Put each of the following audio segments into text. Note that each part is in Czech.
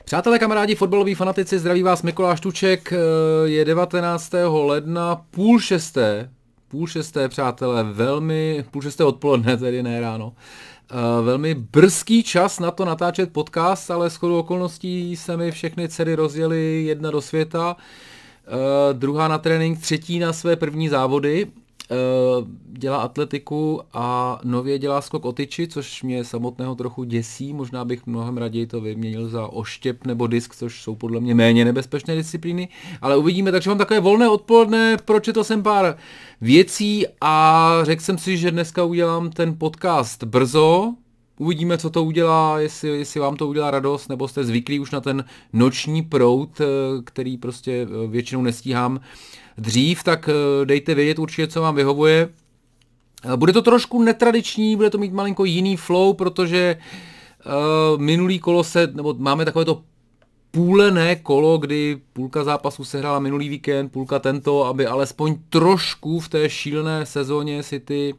Přátelé, kamarádi, fotbaloví fanatici, zdraví vás Mikuláš Tuček, je 19. ledna, půl šesté, přátelé, půl šesté odpoledne, tedy ne ráno. Velmi brzký čas na to natáčet podcast, ale shodou okolností se mi všechny dcery rozjeli, jedna do světa, druhá na trénink, třetí na své první závody. Dělá atletiku a nově dělá skok o tyči, což mě samotného trochu děsí. Možná bych mnohem raději to vyměnil za oštěp nebo disk, což jsou podle mě méně nebezpečné disciplíny. Ale uvidíme, takže mám takové volné odpoledne, pročetl jsem pár věcí a řekl jsem si, že dneska udělám ten podcast brzo. Uvidíme, co to udělá, jestli vám to udělá radost, nebo jste zvyklí už na ten noční proud, který prostě většinou nestíhám dřív, tak dejte vědět určitě, co vám vyhovuje. Bude to trošku netradiční, bude to mít malinko jiný flow, protože minulý kolo máme takové to půlené kolo, kdy půlka zápasů se hrála minulý víkend, půlka tento, aby alespoň trošku v té šílené sezóně si ty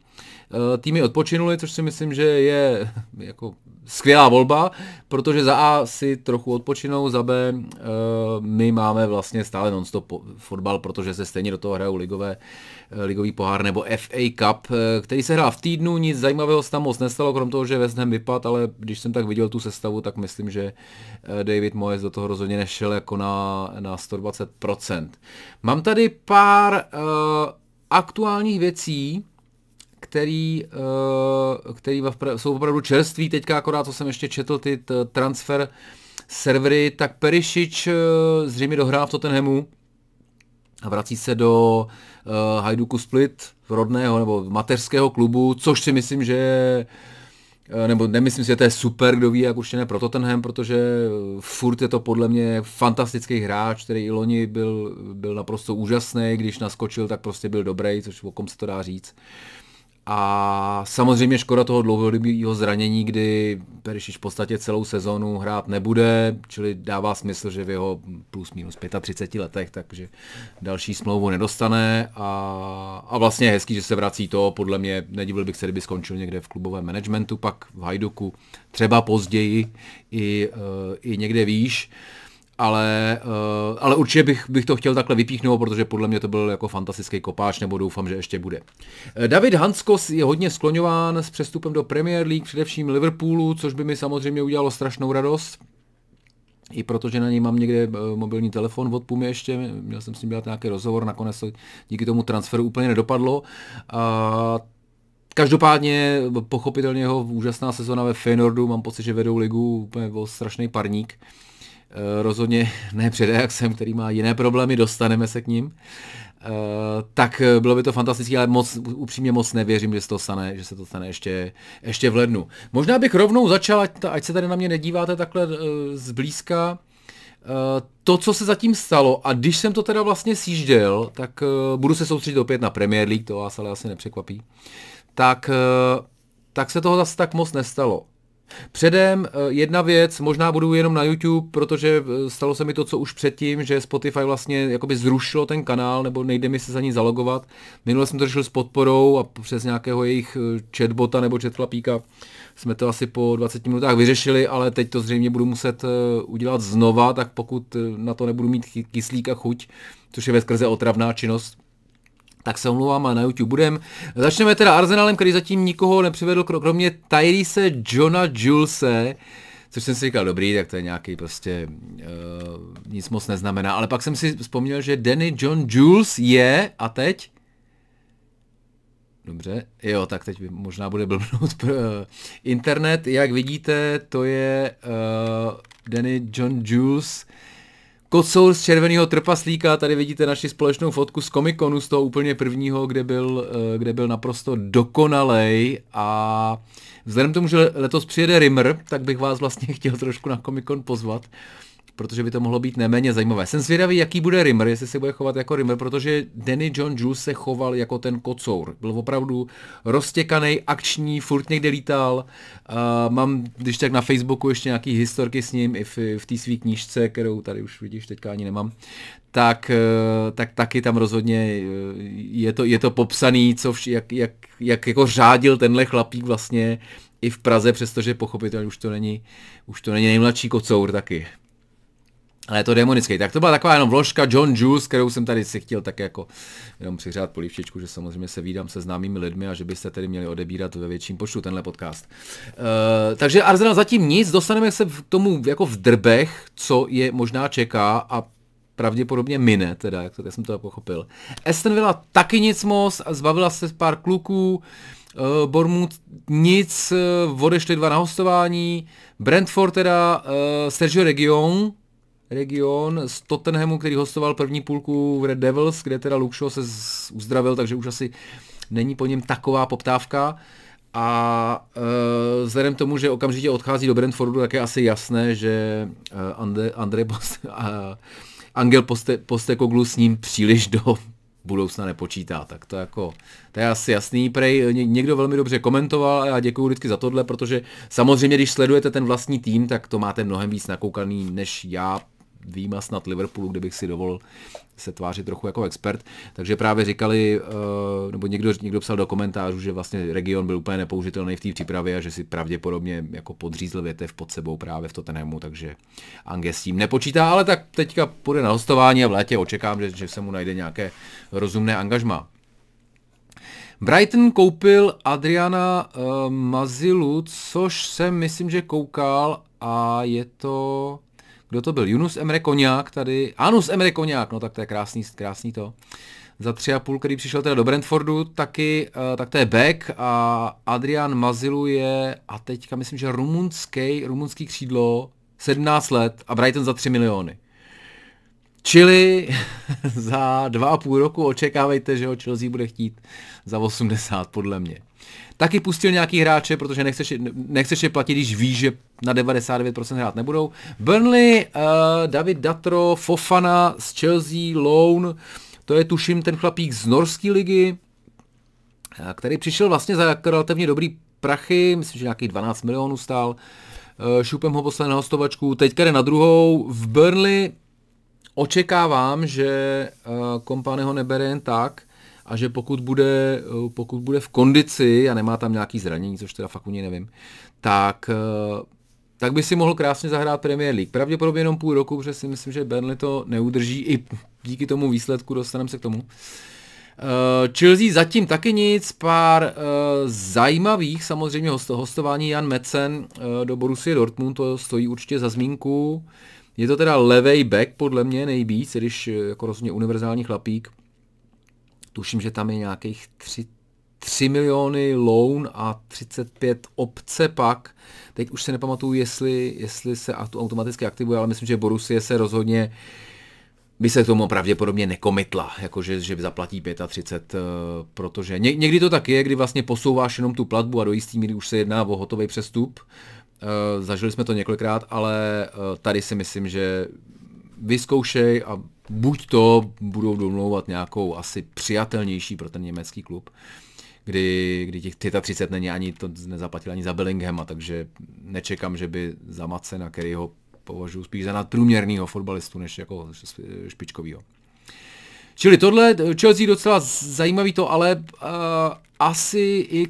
týmy odpočinuli, což si myslím, že je jako skvělá volba, protože za A si trochu odpočinou, za B my máme vlastně stále non-stop fotbal, protože se stejně do toho hrajou ligový pohár nebo FA Cup, který se hrál v týdnu, nic zajímavého se tam moc nestalo, krom toho, že West Ham vypad, ale když jsem tak viděl tu sestavu, tak myslím, že David Moyes do toho rozhodně nešel jako na 120%. Mám tady pár aktuálních věcí, který jsou opravdu čerství. Teďka akorát, co jsem ještě četl ty transfer servery, tak Perisic zřejmě dohrál v Tottenhamu a vrací se do Hajduku Split, rodného nebo mateřského klubu, což si myslím, že nebo nemyslím si, že to je super, kdo ví, jak určitě ne pro Tottenham, protože furt je to podle mě fantastický hráč, který i loni byl naprosto úžasný, když naskočil, tak prostě byl dobrý, což o kom se to dá říct. A samozřejmě škoda toho dlouhodobého zranění, kdy Perisic v podstatě celou sezónu hrát nebude, čili dává smysl, že v jeho plus minus 35 letech, takže další smlouvu nedostane a vlastně je hezký, že se vrací to, podle mě nedivil bych se, kdyby skončil někde v klubovém managementu, pak v Hajduku, třeba později i někde výš. Ale určitě bych to chtěl takhle vypíchnout, protože podle mě to byl jako fantastický kopáč, nebo doufám, že ještě bude. David Hanskos je hodně skloňován s přestupem do Premier League, především Liverpoolu, což by mi samozřejmě udělalo strašnou radost. I protože na něj mám někde mobilní telefon od Pumy ještě, měl jsem s ním dělat nějaký rozhovor, nakonec to díky tomu transferu úplně nedopadlo. Každopádně pochopitelně jeho úžasná sezona ve Feyenoordu, mám pocit, že vedou ligu úplně o strašný parník. Rozhodně ne před Ajaxem, který má jiné problémy, dostaneme se k ním. Tak bylo by to fantastické, ale upřímně moc nevěřím, že se to stane ještě v lednu. Možná bych rovnou začal, ať se tady na mě nedíváte takhle zblízka, to, co se zatím stalo, a když jsem to teda vlastně sjížděl, tak budu se soustředit opět na Premier League, to vás ale asi nepřekvapí, tak se toho zase tak moc nestalo. Předem jedna věc, možná budu jenom na YouTube, protože stalo se mi to, co už předtím, že Spotify vlastně jakoby zrušilo ten kanál, nebo nejde mi se za ní zalogovat. Minule jsem to řešil s podporou a přes nějakého jejich chatbota nebo chatchlapíka jsme to asi po 20 minutách vyřešili, ale teď to zřejmě budu muset udělat znova, tak pokud na to nebudu mít kyslík a chuť, což je veskrze otravná činnost, tak se omlouvám, a na YouTube budem. Začneme teda Arsenalem, který zatím nikoho nepřivedl, kromě Tyrese Johna Julese, což jsem si říkal, dobrý, tak to je nějaký prostě nic moc neznamená, ale pak jsem si vzpomněl, že Danny John Jules je, a teď? Dobře, jo, tak teď možná bude blbnout internet, jak vidíte, to je Danny John Jules, kocour z červeného trpaslíka, tady vidíte naši společnou fotku z Comic-Conu, z toho úplně prvního, kde byl naprosto dokonalej, a vzhledem k tomu, že letos přijede Rimmer, tak bych vás vlastně chtěl trošku na Comic-Con pozvat, protože by to mohlo být neméně zajímavé. Jsem zvědavý, jaký bude Rimmer, jestli se bude chovat jako Rimmer, protože Danny John Jules se choval jako ten kocour. Byl opravdu roztěkaný, akční, furt někde lítal. Mám, když tak na Facebooku ještě nějaký historky s ním i v té své knížce, kterou tady už vidíš, teďka ani nemám. Tak taky tam rozhodně je to popsaný, jak jako řádil tenhle chlapík vlastně i v Praze, přestože pochopitelně už to není nejmladší kocour taky. Ale je to demonický. Tak to byla taková jenom vložka John Juice, kterou jsem tady si chtěl tak jako jenom přihřát polívčičku, že samozřejmě se vídám se známými lidmi a že byste tedy měli odebírat ve větším počtu tenhle podcast. Takže Arsenal zatím nic, dostaneme se k tomu jako v drbech, co je možná čeká a pravděpodobně mine, teda, jak jsem to pochopil. Aston Villa taky nic moc, zbavila se pár kluků, Bournemouth nic, odešli 2 na hostování, Brentford teda, Sergio Region z Tottenhamu, který hostoval první půlku v Red Devils, kde teda Luke Shaw se uzdravil, takže už asi není po něm taková poptávka. A vzhledem k tomu, že okamžitě odchází do Brentfordu, tak je asi jasné, že Angel Postecoglou s ním příliš do budoucna nepočítá, tak to je asi jasný. Prej někdo velmi dobře komentoval a já děkuju vždycky za tohle, protože samozřejmě, když sledujete ten vlastní tým, tak to máte mnohem víc nakoukaný než já, výjima snad Liverpoolu, kde bych si dovolil se tvářit trochu jako expert. Takže právě říkali, nebo někdo psal do komentářů, že vlastně Region byl úplně nepoužitelný v té přípravě a že si pravděpodobně jako podřízl větev pod sebou právě v Tottenhamu, takže Ange s tím nepočítá, ale tak teďka půjde na hostování a v létě očekám, že se mu najde nějaké rozumné angažmá. Brighton koupil Adriana Mazilu, což jsem myslím, že koukal a je to... Kdo to byl? Yunus Emre Koňák tady. Anus Emre Koňák, no tak to je krásný to. Za 3,5, který přišel teda do Brentfordu taky, tak to je back a Adrian Mazilu je, a teďka myslím, že rumunský křídlo, 17 let a Brighton za 3 miliony. Čili za 2,5 roku očekávejte, že ho Chelsea bude chtít za 80 podle mě. Taky pustil nějaký hráče, protože nechceš je platit, když víš, že na 99% hrát nebudou. Burnley, David Datro, Fofana z Chelsea, Loan, to je tuším ten chlapík z norské ligy, který přišel vlastně za relativně dobrý prachy, myslím, že nějakých 12 milionů stál. Šupem ho poslal na hostovačku, teďka jde na druhou. V Burnley očekávám, že Kompany ho nebere jen tak, a že pokud bude v kondici a nemá tam nějaký zranění, což teda fakt u něj nevím, tak by si mohl krásně zahrát Premier League. Pravděpodobně jenom půl roku, protože si myslím, že Burnley to neudrží i díky tomu výsledku, dostaneme se k tomu. Chelsea zatím taky nic, pár zajímavých, samozřejmě hostování Jan Metzen do Borussia Dortmund, to stojí určitě za zmínku. Je to teda levej back, podle mě nejvíc, když jako rozhodně univerzální chlapík. Tuším, že tam je nějakých 3 miliony loan a 35 opce pak. Teď už se nepamatuju, jestli se automaticky aktivuje, ale myslím, že Borussia se rozhodně by se k tomu pravděpodobně nekomitla, jakože že zaplatí 35, protože někdy to tak je, kdy vlastně posouváš jenom tu platbu a do jistý míry už se jedná o hotový přestup. Zažili jsme to několikrát, ale tady si myslím, že vyzkoušej a buď to budou domlouvat nějakou asi přijatelnější pro ten německý klub, kdy těch 35 není ani, to nezaplatil ani za Bellinghama, takže nečekám, že by za Madsena, který ho považuji spíš za nadprůměrnýho fotbalistu, než jako špičkovýho. Čili tohle, Chelsea docela zajímavý to, ale asi i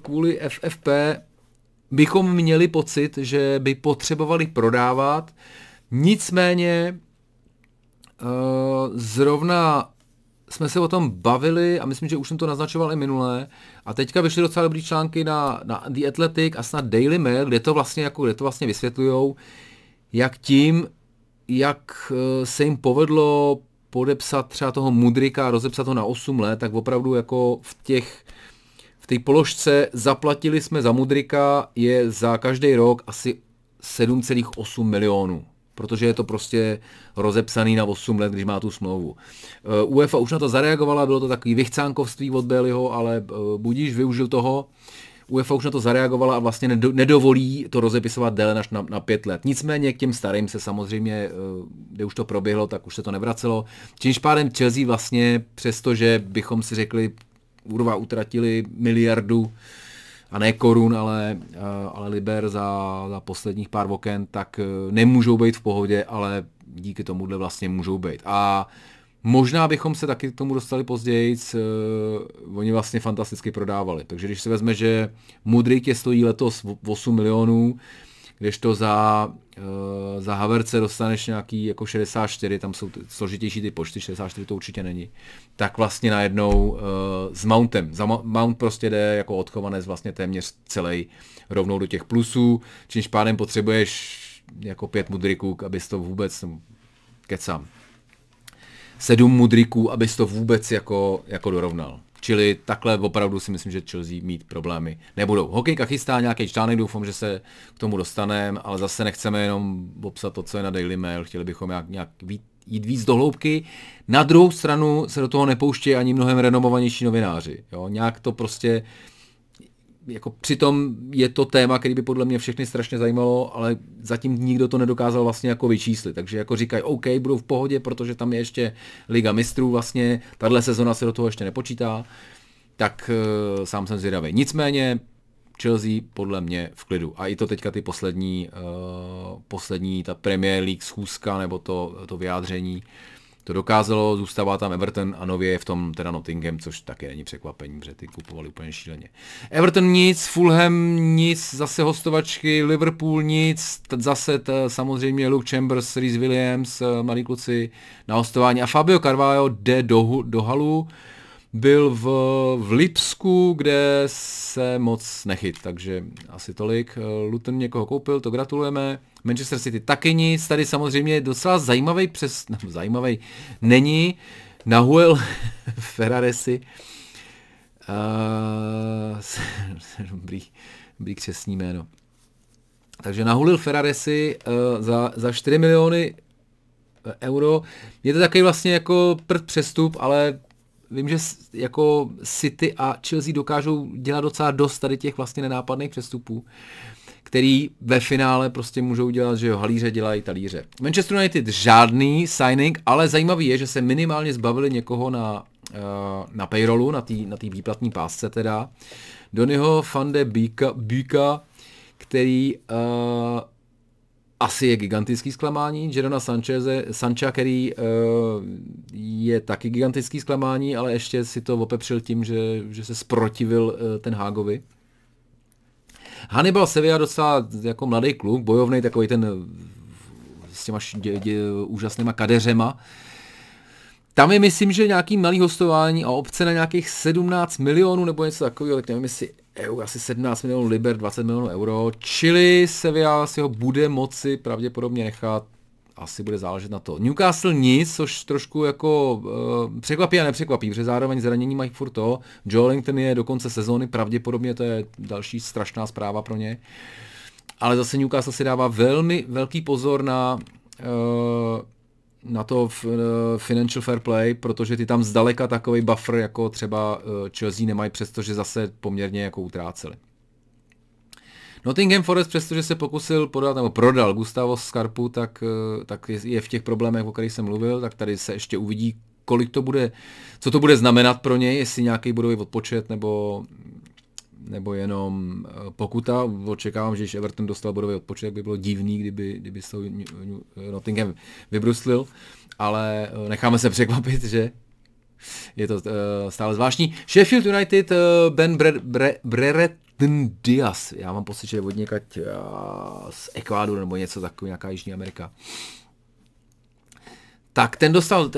kvůli FFP bychom měli pocit, že by potřebovali prodávat, nicméně zrovna jsme se o tom bavili a myslím, že už jsem to naznačoval i minule a teďka vyšly docela dobrý články na The Athletic a snad Daily Mail, kde to vlastně vysvětlujou, jak se jim povedlo podepsat třeba toho Mudryka a rozepsat ho na 8 let, tak opravdu jako v té položce zaplatili jsme za Mudryka je za každý rok asi 7,8 milionů. Protože je to prostě rozepsaný na 8 let, když má tu smlouvu. UEFA už na to zareagovala, bylo to takový vychcánkovství od Baileyho, ale budíš využil toho. UEFA už na to zareagovala a vlastně nedovolí to rozepisovat déle než na 5 let. Nicméně k těm starým se samozřejmě, kde už to proběhlo, tak už se to nevracelo. Čímž pádem Chelsea vlastně, přestože bychom si řekli, urva utratili miliardu, a ne korun, ale liber za posledních pár oken, tak nemůžou být v pohodě, ale díky tomuhle vlastně můžou být. A možná bychom se taky k tomu dostali později, oni vlastně fantasticky prodávali. Takže když si vezme, že Mudryk je stojí letos 8 milionů, kdežto za Havertze dostaneš nějaký jako 64, tam jsou složitější ty počty, 64 to určitě není, tak vlastně najednou s Mountem. Mount prostě jde jako odchovanec vlastně téměř celý rovnou do těch plusů, čímž pádem potřebuješ jako 5 mudriků, abys to vůbec, kecám, 7 mudriků, abys to vůbec jako dorovnal. Čili takhle opravdu si myslím, že Chelsea mít problémy nebudou. Hokejka chystá nějaký článek, doufám, že se k tomu dostaneme, ale zase nechceme jenom popsat to, co je na Daily Mail, chtěli bychom nějak jít víc do hloubky. Na druhou stranu se do toho nepouštějí ani mnohem renomovanější novináři. Jo? Nějak to prostě, jako přitom je to téma, který by podle mě všechny strašně zajímalo, ale zatím nikdo to nedokázal vlastně jako vyčíslit. Takže jako říkají, OK, budou v pohodě, protože tam je ještě Liga mistrů vlastně, tahle sezona se do toho ještě nepočítá, tak sám jsem zvědavý. Nicméně Chelsea podle mě v klidu. A i to teďka ty poslední ta Premier League schůzka nebo to vyjádření, to dokázalo, zůstává tam Everton a nově je v tom teda Nottingham, což taky není překvapení, protože ty kupovali úplně šíleně. Everton nic, Fulham nic, zase hostovačky, Liverpool nic, zase samozřejmě Luke Chambers, Reece Williams, mladí kluci na hostování a Fabio Carvalho jde do halu, byl v Lipsku, kde se moc nechyt, takže asi tolik. Luton někoho koupil, to gratulujeme. Manchester City taky nic, tady samozřejmě docela zajímavý není. Nahuel Ferraresi, dobrý křestní jméno. Takže nahulil Ferraresi za 4 miliony euro. Je to takový vlastně jako přestup, ale vím, že jako City a Chelsea dokážou dělat docela dost tady těch vlastně nenápadných přestupů, který ve finále prostě můžou dělat, že jo, halíře dělají talíře. Manchester United žádný signing, ale zajímavý je, že se minimálně zbavili někoho na payrollu, na té výplatní pásce teda. Donnyho van de Beeka, který asi je gigantický zklamání, Jadona Sancha, který je taky gigantický zklamání, ale ještě si to opepřil tím, že se zprotivil ten Hágovi. Hannibal Sevilla docela jako mladý kluk, bojovný, takový ten s těma úžasnýma kadeřema. Tam je, myslím, že nějaký malý hostování a opce na nějakých 17 milionů nebo něco takového, tak nevím, jestli asi 17 milionů liber, 20 milionů euro, čili Sevilla si ho bude moci pravděpodobně nechat, asi bude záležet na to. Newcastle nic, což trošku jako překvapí a nepřekvapí, protože zároveň zranění mají furt to. Joelinton je do konce sezóny, pravděpodobně to je další strašná zpráva pro ně. Ale zase Newcastle si dává velmi velký pozor na to financial fair play, protože ty tam zdaleka takový buffer jako třeba Chelsea nemají, přestože zase poměrně jako utráceli. Nottingham Forest, přestože se pokusil podat nebo prodal Gustavo Scarpu, tak je v těch problémech, o kterých jsem mluvil, tak tady se ještě uvidí, co to bude znamenat pro něj, jestli nějaký bodový odpočet nebo jenom pokuta. Očekávám, že když Everton dostal bodový odpočet, tak by bylo divný, kdyby se Nottingham vybruslil, ale necháme se překvapit, že je to stále zvláštní. Sheffield United, Ben Brereton Diaz, já mám pocit, že je od někať z Ekvádoru nebo něco takového, nějaká Jižní Amerika. Tak ten dostal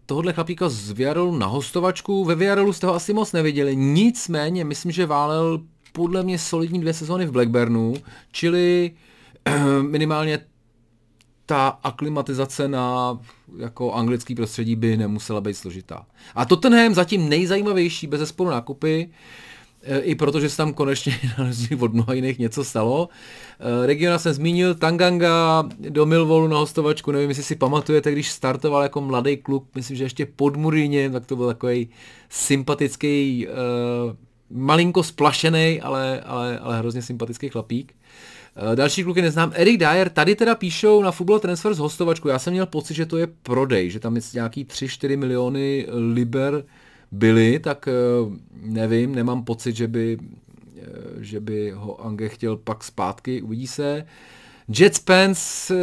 tohohle chlapíka z Villarrealu na hostovačku. Ve Villarrealu jste ho asi moc neviděli, nicméně myslím, že válel podle mě solidní 2 sezóny v Blackburnu, čili minimálně ta aklimatizace na jako anglický prostředí by nemusela být složitá. A Tottenham zatím nejzajímavější bezesporu nákupy, i protože se tam konečně na rozdíl od mnoha jiných něco stalo. Regiona jsem zmínil, Tanganga do Millwallu na hostovačku, nevím, jestli si pamatujete, když startoval jako mladý kluk, myslím, že ještě pod Mourinhem, tak to byl takový sympatický, malinko splašený, ale hrozně sympatický chlapík. Další kluky neznám. Eric Dyer, tady teda píšou na Football Transfer z hostovačku, já jsem měl pocit, že to je prodej, že tam je nějaký 3-4 miliony liber byli, tak nevím, nemám pocit, že by ho Ange chtěl pak zpátky, uvidí se. Jet Spence,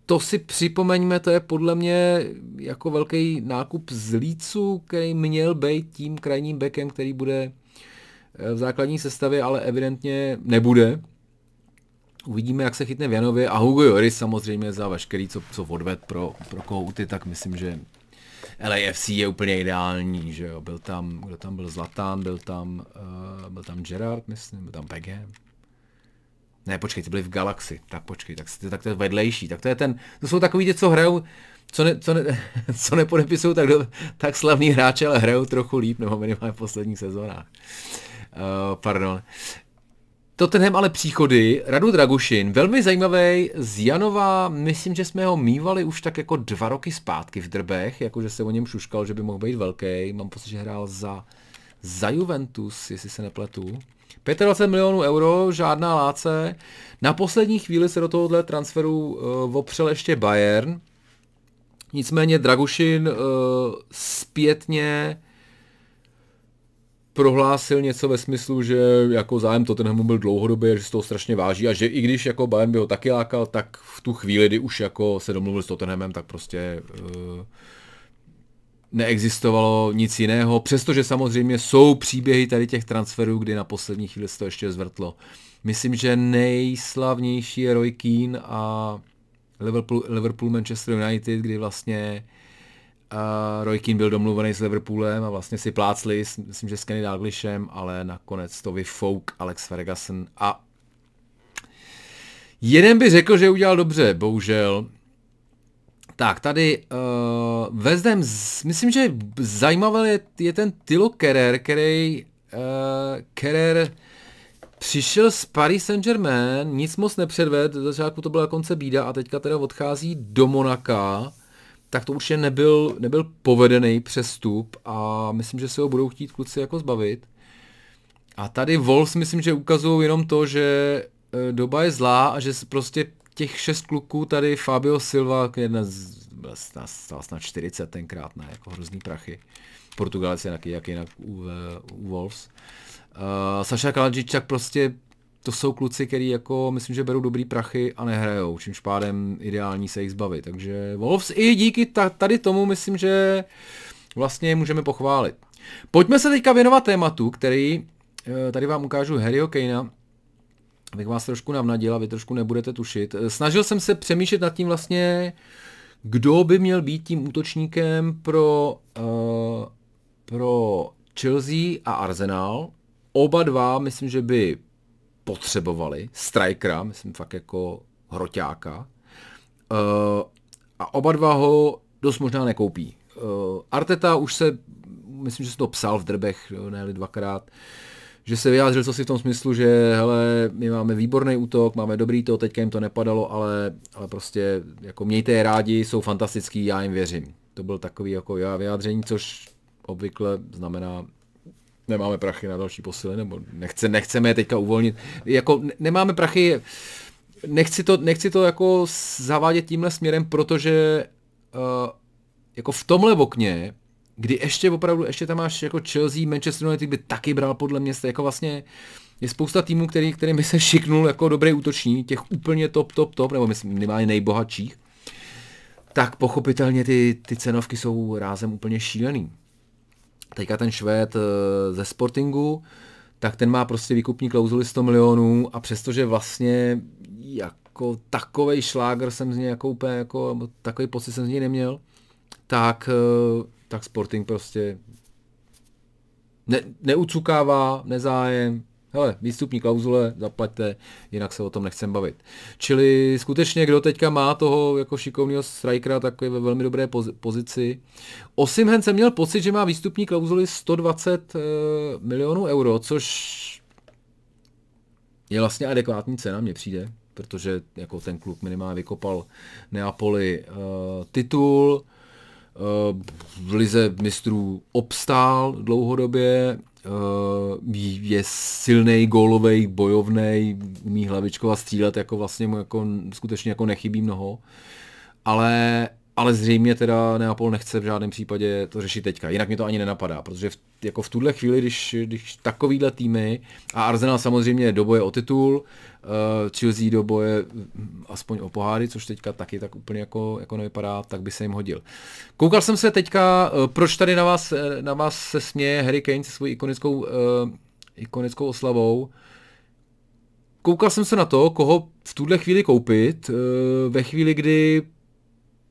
to si připomeňme, to je podle mě jako velký nákup z Leedsu, který měl být tím krajním backem, který bude v základní sestavě, ale evidentně nebude. Uvidíme, jak se chytne v Janově a Hugo Lloris samozřejmě za veškerý, co odved pro Kohouty, tak myslím, že LAFC je úplně ideální, že jo, kdo tam byl Zlatan, byl tam Gerrard, myslím, byl tam Beckham. Ne, počkej, ty byli v Galaxy, tak počkej, tak to je vedlejší, tak to jsou takový, co hrajou, co nepodepisují tak slavný hráče, ale hrajou trochu líp, nebo minimálně v posledních sezónách. Pardon. Tottenham ale příchody, Radu Dragušin, velmi zajímavý z Janova, myslím, že jsme ho mívali už tak jako 2 roky zpátky v Drbech, jakože se o něm šuškal, že by mohl být velký, mám pocit, že hrál za Juventus, jestli se nepletu. 25 milionů euro, žádná láce, na poslední chvíli se do tohohle transferu opřel ještě Bayern, nicméně Dragušin zpětně prohlásil něco ve smyslu, že jako zájem Tottenhamu byl dlouhodobě, že se toho strašně váží a že i když jako Bayern by ho taky lákal, tak v tu chvíli, kdy už jako se domluvil s Tottenhamem, tak prostě neexistovalo nic jiného, přestože samozřejmě jsou příběhy tady těch transferů, kdy na poslední chvíli se to ještě zvrtlo. Myslím, že nejslavnější je Roy Keane a Liverpool Manchester United, kdy vlastně Roy Keane byl domluvený s Liverpoolem a vlastně si plácli, myslím, že s Kenny Dalglishem, ale nakonec to vyfouk Alex Ferguson a jeden by řekl, že udělal dobře, bohužel. Tak, tady West Ham, myslím, že zajímavý je ten Thilo Kehrer, který přišel z Paris Saint-Germain, nic moc nepředvedl, do začátku to byla konce bída a teďka teda odchází do Monaka, tak to určitě nebyl povedený přestup a myslím, že se ho budou chtít kluci jako zbavit. A tady Wolves myslím, že ukazují jenom to, že doba je zlá a že prostě těch 6 kluků tady Fabio Silva, stál snad 40 tenkrát, ne, jako hrozný prachy. Portugalec je jak jinak u Wolves. Saša Kaladžič, tak prostě to jsou kluci, který jako myslím, že berou dobrý prachy a nehrajou, čímž pádem ideální se jich zbavit. Takže Wolves i díky tady tomu myslím, že vlastně můžeme pochválit. Pojďme se teďka věnovat tématu, který tady vám ukážu Harryho Kanea, abych vás trošku navnadil a vy trošku nebudete tušit. Snažil jsem se přemýšlet nad tím vlastně, kdo by měl být tím útočníkem pro Chelsea a Arsenal. Oba dva myslím, že by potřebovali strikera, myslím fakt jako hroťáka. A oba dva ho dost možná nekoupí. Arteta už se, myslím, že se to psal v Drbech, ne 2krát, že se vyjádřil co si v tom smyslu, že hele, my máme výborný útok, máme dobrý to, teďka jim to nepadalo, ale prostě jako mějte je rádi, jsou fantastický, já jim věřím. To byl takový jako vyjádření, což obvykle znamená, nemáme prachy na další posily, nebo nechceme je teďka uvolnit. Jako nemáme prachy, nechci to jako zavádět tímhle směrem, protože jako v tomhle okně, kdy ještě tam máš jako Chelsea, Manchester United by taky bral podle mě, jako vlastně je spousta týmů, kterým by se šiknul jako dobrý útočník, těch úplně top, nebo myslím minimálně nejbohatších, tak pochopitelně ty cenovky jsou rázem úplně šílený. Teďka ten Švéd ze Sportingu, tak ten má prostě výkupní klauzuli 100 milionů a přestože vlastně jako takovej šláger jsem z něj jako úplně jako takový pocit jsem z něj neměl, tak Sporting prostě neucukává, nezájem, hele, výstupní klauzule, zaplaťte, jinak se o tom nechcem bavit. Čili skutečně, kdo teďka má toho jako šikovného strikera, tak je ve velmi dobré pozici. Osimhen jsem měl pocit, že má výstupní klauzuli 120 milionů euro, což je vlastně adekvátní cena, mně přijde, protože jako ten klub minimálně vykopal Neapoli titul, v lize mistrů obstál dlouhodobě, je silnej, gólovej, bojovnej, umí hlavičkovat, střílet, jako vlastně mu jako skutečně jako nechybí mnoho, ale zřejmě teda Neapol nechce v žádném případě to řešit teďka, jinak mi to ani nenapadá, protože jako v tuhle chvíli, když takovýhle týmy a Arsenal samozřejmě do boje o titul, Chelsea do boje aspoň o poháry, což teďka taky tak úplně jako nevypadá, tak by se jim hodil. Koukal jsem se teďka, proč tady na vás se směje Harry Kane se svojí ikonickou oslavou. koukal jsem se na to, koho v tuhle chvíli koupit, ve chvíli, kdy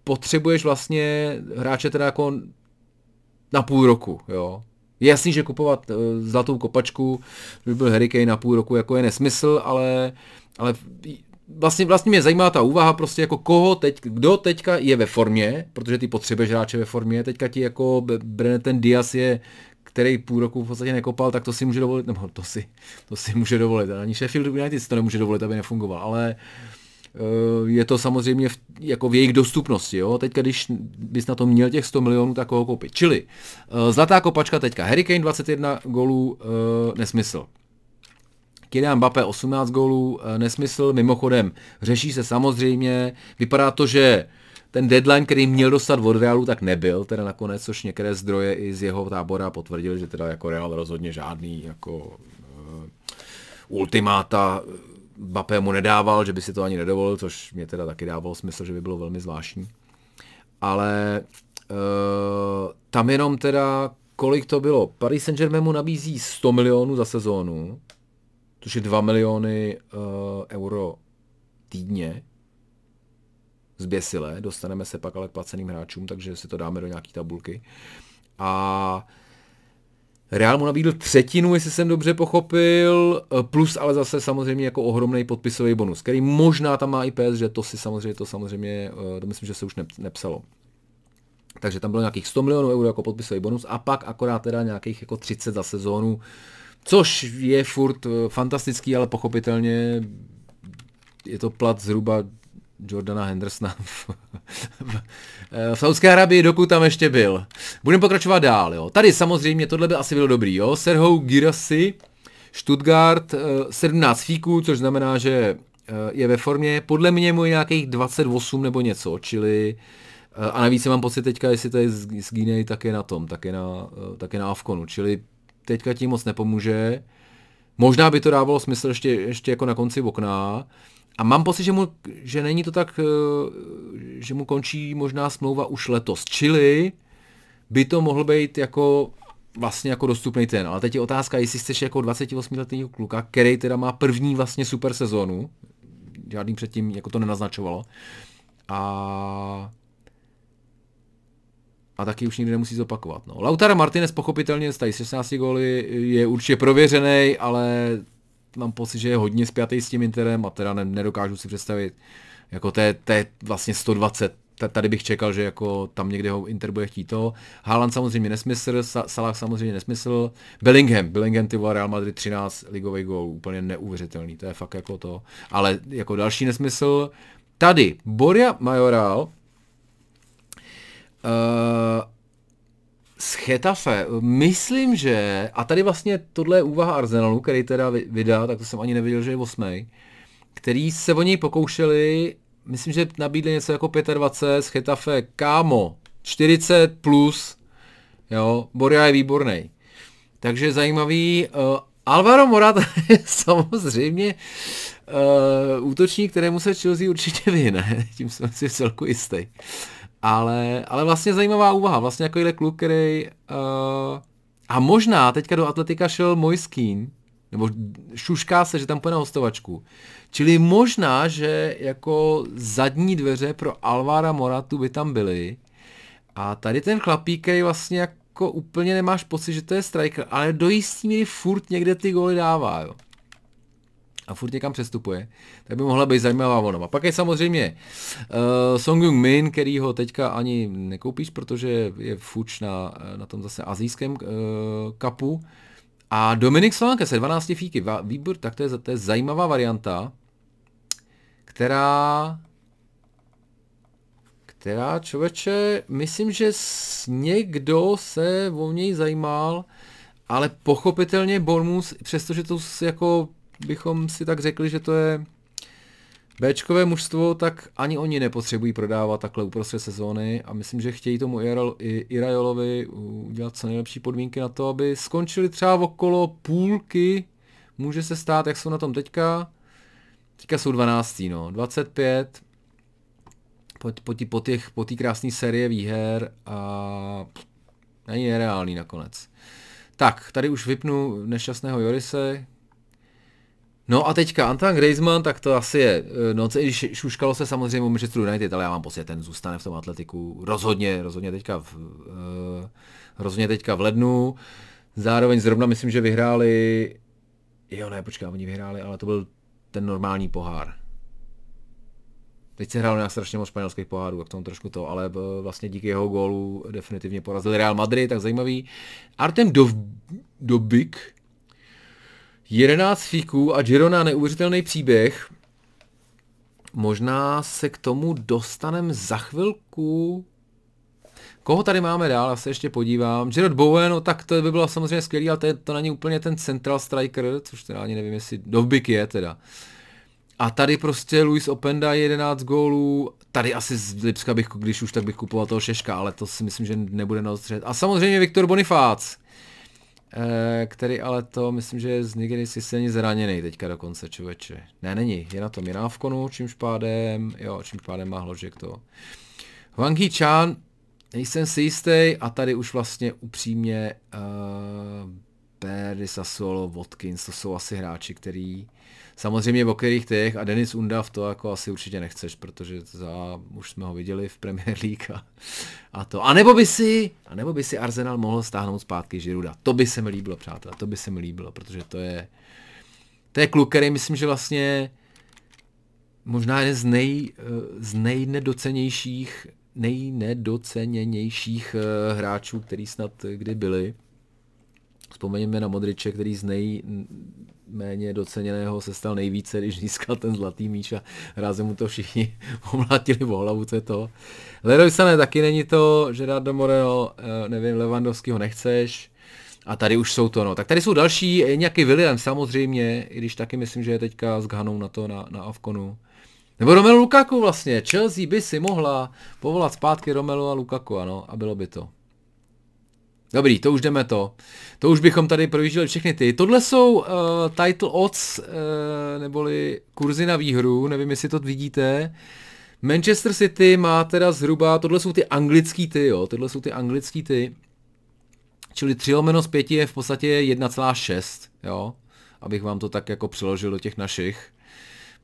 potřebuješ vlastně hráče teda jako na půl roku, jo. Je jasný, že kupovat zlatou kopačku, by byl Harry Kane na půl roku, jako je nesmysl, ale vlastně mě zajímá ta úvaha prostě jako kdo teďka je ve formě, protože ty potřebuješ hráče ve formě, teďka ti jako ten Diaz je, který půl roku v podstatě nekopal, tak to si může dovolit, nebo to si může dovolit, ani Sheffield United si to nemůže dovolit, aby nefungoval, ale je to samozřejmě jako v jejich dostupnosti, jo? Teďka, když bys na to měl těch 100 milionů, tak ho koupit. Čili zlatá kopačka teďka, Harry Kane 21 gólů, nesmysl. Kylian Mbappé 18 gólů, nesmysl, mimochodem řeší se samozřejmě, vypadá to, že ten deadline, který měl dostat od Realu, tak nebyl, teda nakonec, což některé zdroje i z jeho tábora potvrdili, že teda jako Real rozhodně žádný jako ultimáta Mbappé mu nedával, že by si to ani nedovolil, což mě teda taky dávalo smysl, že by bylo velmi zvláštní. Ale tam jenom teda, kolik to bylo, Paris Saint-Germain mu nabízí 100 milionů za sezónu, což je 2 miliony euro týdně, zběsile, dostaneme se pak ale k placeným hráčům, takže si to dáme do nějaký tabulky. A Real mu nabídl třetinu, jestli jsem dobře pochopil, plus ale zase samozřejmě jako ohromný podpisový bonus, který možná tam má i PS, že to samozřejmě, to myslím, že se už nepsalo. Takže tam bylo nějakých 100 milionů euro jako podpisový bonus a pak akorát teda nějakých jako 30 za sezónu, což je furt fantastický, ale pochopitelně je to plat zhruba Jordana Hendersona v Saudské Arabii, dokud tam ještě byl. Budeme pokračovat dál, jo. Tady samozřejmě tohle by asi bylo dobrý, jo. Serhou Guirassy, Stuttgart, 17 fíků, což znamená, že je ve formě. Podle mě mu je nějakých 28 nebo něco, čili a navíc mám pocit teďka, jestli to je z Guinea, tak je na tom, tak je na Afkonu, čili teďka tím moc nepomůže. Možná by to dávalo smysl ještě jako na konci okna. A mám pocit, že není to tak, že mu končí možná smlouva už letos. Čili by to mohl být jako vlastně jako dostupný ten. Ale teď je otázka, jestli chceš jako 28letého kluka, který teda má první vlastně super sezónu. Žádný předtím jako to nenaznačovalo. A taky už nikdy nemusí zopakovat. No. Lautaro Martinez pochopitelně z 16 góly je určitě prověřený, ale mám pocit, že je hodně spjatý s tím Interem a teda nedokážu si představit, jako to je vlastně 120, tady bych čekal, že jako tam někde ho Inter bude chtít to. Haaland samozřejmě nesmysl, Salah samozřejmě nesmysl, Bellingham ty vole, Real Madrid 13 ligových gólů, úplně neuvěřitelný, to je fakt jako to, ale jako další nesmysl, tady Borja Majoral, z Getafe, myslím, že, a tady vlastně tohle je úvaha Arsenalu, který teda vydá, tak to jsem ani nevěděl, že je 8. Který se o něj pokoušeli, myslím, že nabídli něco jako 25 z Getafe, kámo, 40 plus, jo, Borja je výborný. Takže zajímavý, Alvaro Morata je samozřejmě útočník, kterému se Chelsea určitě vyhne, tím jsem si celku jistý. Ale vlastně zajímavá úvaha, vlastně takovýhle kluk, který a možná teďka do Atletika šel Moise Kean, nebo šušká se, že tam půjde na hostovačku. Čili možná, že jako zadní dveře pro Alvara Moratu by tam byly. A tady ten chlapík, který vlastně jako úplně nemáš pocit, že to je striker, ale do jistý míry furt někde ty góly dává, jo. A furt někam přestupuje, tak by mohla být zajímavá volba. Pak je samozřejmě Song Heung-min, který ho teďka ani nekoupíš, protože je fuč na tom zase asijském kapu. A Dominik Solanke se 12 fíky, výbor, tak to je zajímavá varianta, která člověče, myslím, že někdo se o něj zajímal, ale pochopitelně Bournemouth, přestože to jako bychom si tak řekli, že to je Bčkové mužstvo, tak ani oni nepotřebují prodávat takhle uprostřed sezóny a myslím, že chtějí tomu Iraiolovi udělat co nejlepší podmínky na to, aby skončili třeba okolo půlky, může se stát, jak jsou na tom teďka. Teďka jsou 12. No, 25 po té krásné série výher a není nereálný nakonec. Tak, tady už vypnu nešťastného Jorise. No a teďka Antoine Griezmann, tak to asi je, no když šuškalo se samozřejmě o Manchester United, ale já mám pocit, ten zůstane v tom Atletiku rozhodně teďka v lednu. Zároveň zrovna myslím, že vyhráli, oni vyhráli, ale to byl ten normální pohár. Teď se hrálo nějak strašně moc španělských pohárů, jak tomu trošku to, ale vlastně díky jeho gólu definitivně porazili Real Madrid, tak zajímavý. Artem Dovbyk, 11 fíků a Girona neuvěřitelný příběh. Možná se k tomu dostaneme za chvilku. Koho tady máme dál, já se ještě podívám. Jarrod Bowen, no tak to by bylo samozřejmě skvělý, ale to není úplně ten central striker, což teda ani nevím, jestli Dovbyk je teda. A tady prostě Luis Openda 11 gólů, tady asi z Lipska bych, když už tak bych kupoval toho Šeška, ale to si myslím, že nebude nostřet. A samozřejmě Viktor Bonifác, který ale to myslím, že je z Nigerie silně zraněný teďka dokonce, člověče. Ne, není, je na tom, je na Avkonu, čímž pádem má hložek to. Hwang Hee-chan, nejsem si jistý a tady už vlastně upřímně Perry, Sassuolo, Watkins, to jsou asi hráči, který samozřejmě o kterých těch a Denis Undav to jako asi určitě nechceš, protože už jsme ho viděli v Premier League a to. A nebo by si Arsenal mohl stáhnout zpátky Girouda. To by se mi líbilo, přátelé, to by se mi líbilo, protože to je kluk, který myslím, že vlastně možná jeden z nejnedoceněnějších hráčů, který snad kdy byli. Vzpomeňme na Modriče, který z nejméně doceněného se stal nejvíce, když získal ten zlatý míč a rázem mu to všichni omlátili o hlavu, co je to. Leroy Sané taky není to, Gerardo Moreno, nevím, Lewandowskýho nechceš. A tady už jsou to, no. Tak tady jsou další, nějaký William samozřejmě, i když taky myslím, že je teďka s Ghanou na to, na Avkonu. Nebo Romelu Lukaku vlastně, Chelsea by si mohla povolat zpátky Romelu a Lukaku, ano, a bylo by to. Dobrý, to už jdeme to. To už bychom tady projížděli všechny ty. Tohle jsou title odds, neboli kurzy na výhru, nevím, jestli to vidíte. Manchester City má teda zhruba, tohle jsou ty anglický ty, jo, čili 3/5 je v podstatě 1,6, jo, abych vám to tak jako přeložil do těch našich.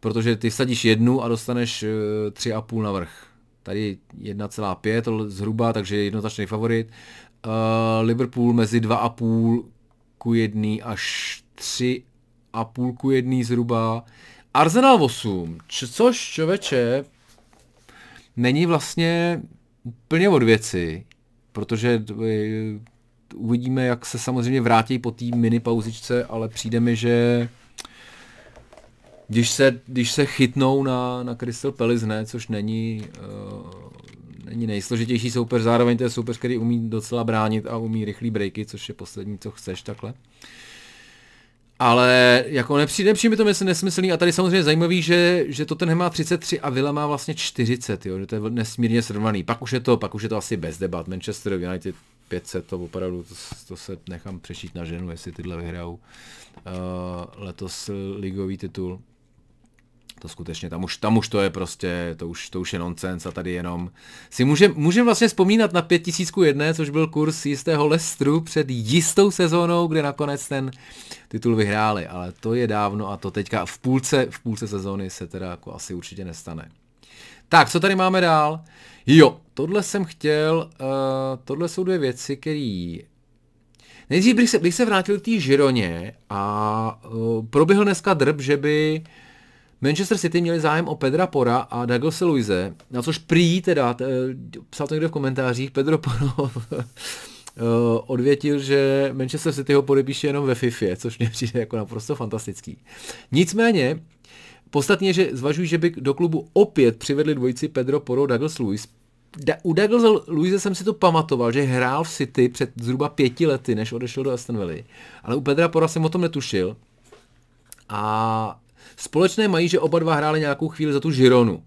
Protože ty vsadíš 1 a dostaneš 3,5 navrch. Tady 1,5 tohle zhruba, takže jednoznačný favorit. Liverpool mezi 2,5:1 až 3,5:1 zhruba. Arsenal 8, což člověče není vlastně úplně od věci, protože uvidíme, jak se samozřejmě vrátí po té mini pauzičce, ale přijde mi, že když se chytnou na Crystal Palace, ne, což není nejsložitější soupeř, zároveň to je soupeř, který umí docela bránit a umí rychlý breaky, což je poslední, co chceš takhle. Ale jako nepřijde mi to nesmyslný a tady samozřejmě zajímavý, že Tottenham má 33 a Villa má vlastně 40, jo, že to je nesmírně srovnaný. Pak už je to asi bez debat. Manchester United 500, to opravdu, to se nechám přešít na ženu, jestli tyhle vyhrajou letos ligový titul. To skutečně, tam už to je prostě, to už je nonsense a tady jenom si můžeme vlastně vzpomínat na 5001, což byl kurz jistého Leicesteru před jistou sezónou, kde nakonec ten titul vyhráli, ale to je dávno a to teďka v půlce sezóny se teda jako asi určitě nestane. Tak, co tady máme dál? Jo, tohle jsem chtěl, tohle jsou dvě věci, které nejdřív bych se vrátil k té Gironě a proběhl dneska drb, že by Manchester City měli zájem o Pedra Pora a Douglase Luise, na což prý teda, psal to někde v komentářích, Pedro Porro odvětil, že Manchester City ho podepíše jenom ve FIFA, což mě přijde jako naprosto fantastický. Nicméně, podstatně je, že zvažují, že by do klubu opět přivedli dvojici Pedro Porro, Douglas Luiz. U Douglase Luise jsem si to pamatoval, že hrál v City před zhruba 5 lety, než odešel do Aston Villa, ale u Pedra Porra jsem o tom netušil. A společné mají, že oba dva hráli nějakou chvíli za tu Gironu.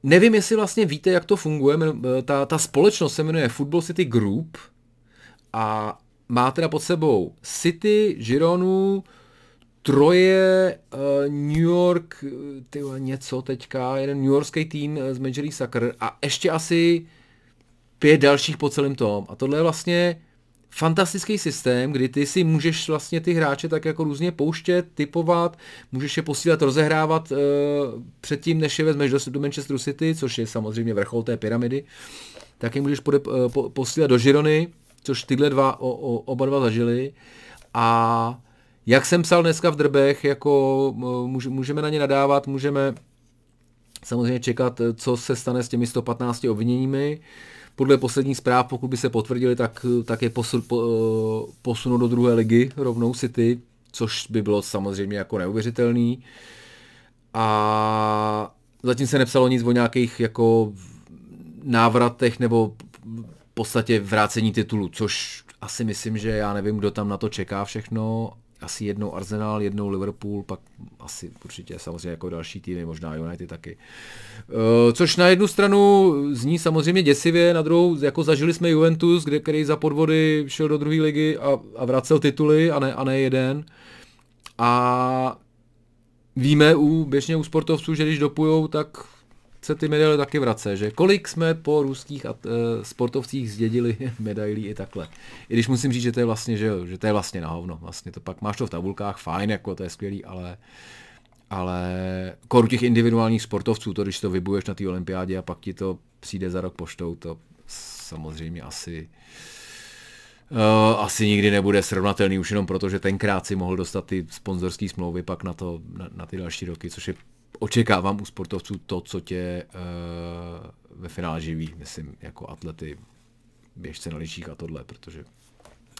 Nevím, jestli vlastně víte, jak to funguje. Ta společnost se jmenuje Football City Group a má teda pod sebou City, Gironu, Troje, New York, něco teďka, jeden New Yorkský tým z Major League Soccer a ještě asi 5 dalších po celém tom. A tohle je vlastně fantastický systém, kdy ty si můžeš vlastně ty hráče tak jako různě pouštět, typovat, můžeš je posílat, rozehrávat předtím, než je vezmeš do Manchesteru City, což je samozřejmě vrchol té pyramidy, tak je můžeš posílat do Girony, což tyhle oba dva zažili. A jak jsem psal dneska v drbech, jako můžeme na ně nadávat, můžeme samozřejmě čekat, co se stane s těmi 115 obviněními. Podle posledních zpráv, pokud by se potvrdili, tak je posunou do druhé ligy rovnou City, což by bylo samozřejmě jako neuvěřitelný. A zatím se nepsalo nic o nějakých jako návratech nebo v podstatě vrácení titulu, což asi myslím, že já nevím, kdo tam na to čeká všechno. Asi jednou Arsenal, jednou Liverpool, pak asi určitě samozřejmě jako další týmy, možná United taky. Což na jednu stranu zní samozřejmě děsivě, na druhou jako zažili jsme Juventus, který za podvody šel do druhé ligy a vracel tituly a ne jeden. A víme běžně u sportovců, že když dopujou, tak se ty medaile taky vrace, že kolik jsme po ruských sportovcích zdědili medailí i takhle. I když musím říct, že to je vlastně, že to je vlastně na hovno. Vlastně to pak máš to v tabulkách, fajn, jako to je skvělý, ale koru těch individuálních sportovců, to když to vybuješ na té olympiádě a pak ti to přijde za rok poštou, to samozřejmě asi nikdy nebude srovnatelný, už jenom proto, že tenkrát si mohl dostat ty sponzorské smlouvy pak na ty další roky, což je očekávám u sportovců to, co tě ve finále živí, myslím, jako atlety, běžce na lyžích a tohle, protože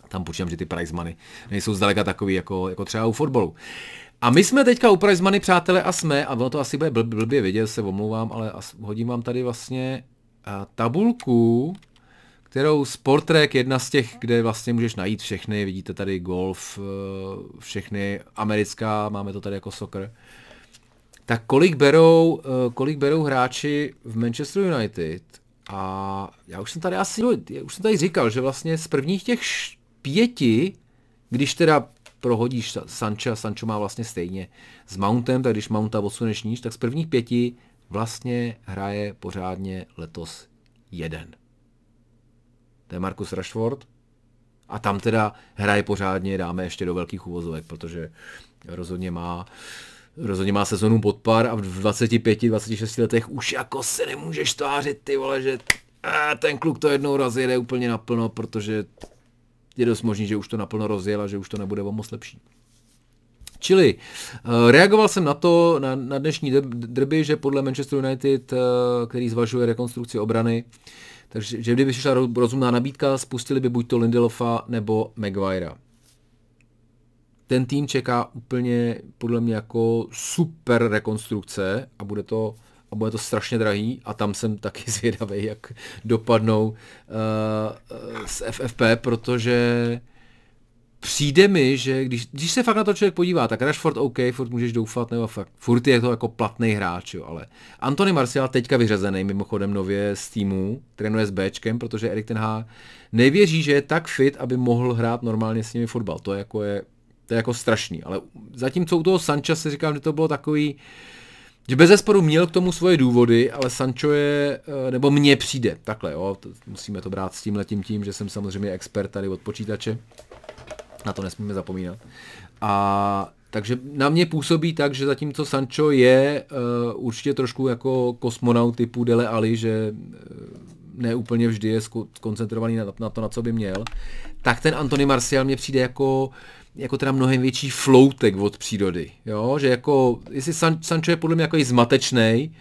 tam počítám, že ty prize money nejsou zdaleka takový jako třeba u fotbalu. A my jsme teďka u prize money, přátelé, a ono to asi bude blbě vidět, se omlouvám, ale hodím vám tady vlastně tabulku, kterou Sportrek, jedna z těch, kde vlastně můžeš najít všechny, vidíte tady golf, všechny americká, máme to tady jako soccer. Tak kolik berou hráči v Manchester United? A já už jsem tady říkal, že vlastně z prvních těch 5, když teda prohodíš Sancho má vlastně stejně s Mountem, tak když Mounta odsuneš níž, tak z prvních 5 vlastně hraje pořádně letos jeden. To je Marcus Rashford. A tam teda hraje pořádně, dáme ještě do velkých uvozovek, protože rozhodně má sezonu podpar a v 25-26 letech už jako se nemůžeš tvářit, ty vole, že ten kluk to jednou rozjede úplně naplno, protože je dost možný, že už to naplno rozjel a že už to nebude o moc lepší. Čili reagoval jsem na to, na dnešní derby, že podle Manchester United, který zvažuje rekonstrukci obrany, takže že kdyby šla rozumná nabídka, spustili by buď to Lindelofa nebo Maguirea. Ten tým čeká úplně podle mě jako super rekonstrukce a bude to strašně drahý a tam jsem taky zvědavý, jak dopadnou z FFP, protože přijde mi, že když se fakt na to člověk podívá, tak Rashford OK, furt můžeš doufat, nebo furt je to jako platný hráč, jo, ale Anthony Martial teďka vyřazený mimochodem nově z týmu, trénuje s Bčkem, protože Erik ten Hag nevěří, že je tak fit, aby mohl hrát normálně s nimi fotbal. To je jako strašný, ale zatímco u toho Sancha si říkám, že to bylo takový, že bezesporu měl k tomu svoje důvody, ale Sancho je, nebo mně přijde, takhle, jo, musíme to brát s tímhletím tím, že jsem samozřejmě expert tady od počítače, na to nesmíme zapomínat. A takže na mě působí tak, že zatímco Sancho je určitě trošku jako kosmonaut typu Dele Alli, že ne úplně vždy je koncentrovaný na to, na co by měl, tak ten Anthony Martial mě přijde jako teda mnohem větší floutek od přírody, jo, že jako, jestli Sancho je podle mě jako zmatečnej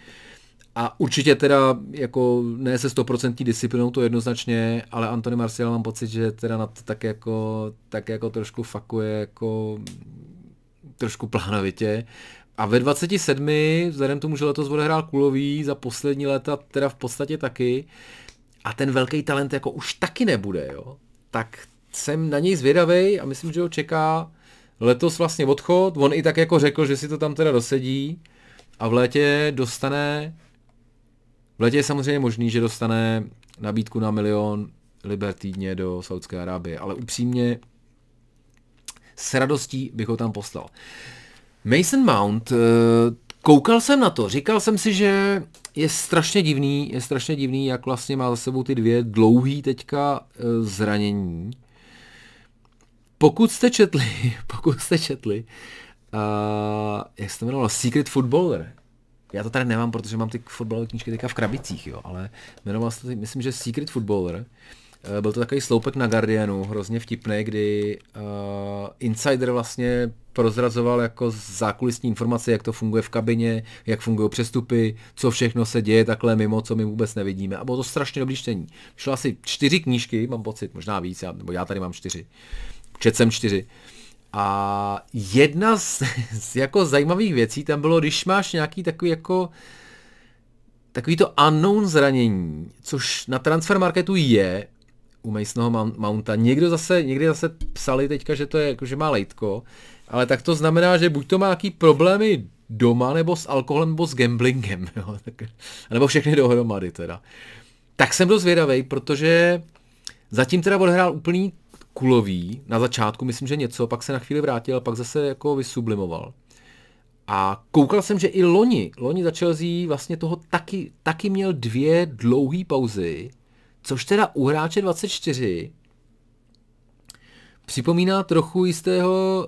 a určitě teda jako ne se 100% disciplinou, to jednoznačně, ale Anthony Martial mám pocit, že teda na to tak jako trošku fakuje jako trošku plánovitě. A ve 27, vzhledem tomu, že letos odehrál kulový, za poslední léta teda v podstatě taky, a ten velký talent jako už taky nebude, jo, tak jsem na něj zvědavej a myslím, že ho čeká letos vlastně odchod. On i tak jako řekl, že si to tam teda dosedí a v létě je samozřejmě možný, že dostane nabídku na 1 milion liber týdně do Saudské Arábie, ale upřímně s radostí bych ho tam poslal. Mason Mount, koukal jsem na to, říkal jsem si, že je strašně divný, jak vlastně má za sebou ty 2 dlouhý teďka zranění. pokud jste četli, jak se to jmenovalo, Secret Footballer. Já to tady nemám, protože mám ty fotbalové knížky teďka v krabicích, jo, ale jmenoval se to, myslím, že Secret Footballer. Byl to takový sloupek na Guardianu, hrozně vtipný, kdy insider vlastně prozrazoval jako zákulisní informace, jak to funguje v kabině, jak fungují přestupy, co všechno se děje takhle mimo, co my vůbec nevidíme. A bylo to strašně dobrý čtení. Šlo asi 4 knížky, mám pocit, možná víc, nebo já tady mám 4. Četl jsem 4. A jedna z jako zajímavých věcí tam bylo, když máš nějaký takový to unknown zranění, což na transfer marketu je u Masonoho Mounta. Někdy zase psali teďka, že to je jako, že má lejtko, ale tak to znamená, že buď to má nějaký problémy doma, nebo s alkoholem, nebo s gamblingem, jo, nebo všechny dohromady teda. Tak jsem dost zvědavej, protože zatím teda odehrál úplný kulový, na začátku myslím, že něco, pak se na chvíli vrátil a pak zase jako vysublimoval. A koukal jsem, že i loni za Chelsea vlastně toho taky měl 2 dlouhé pauzy, což teda u hráče 24 připomíná trochu jistého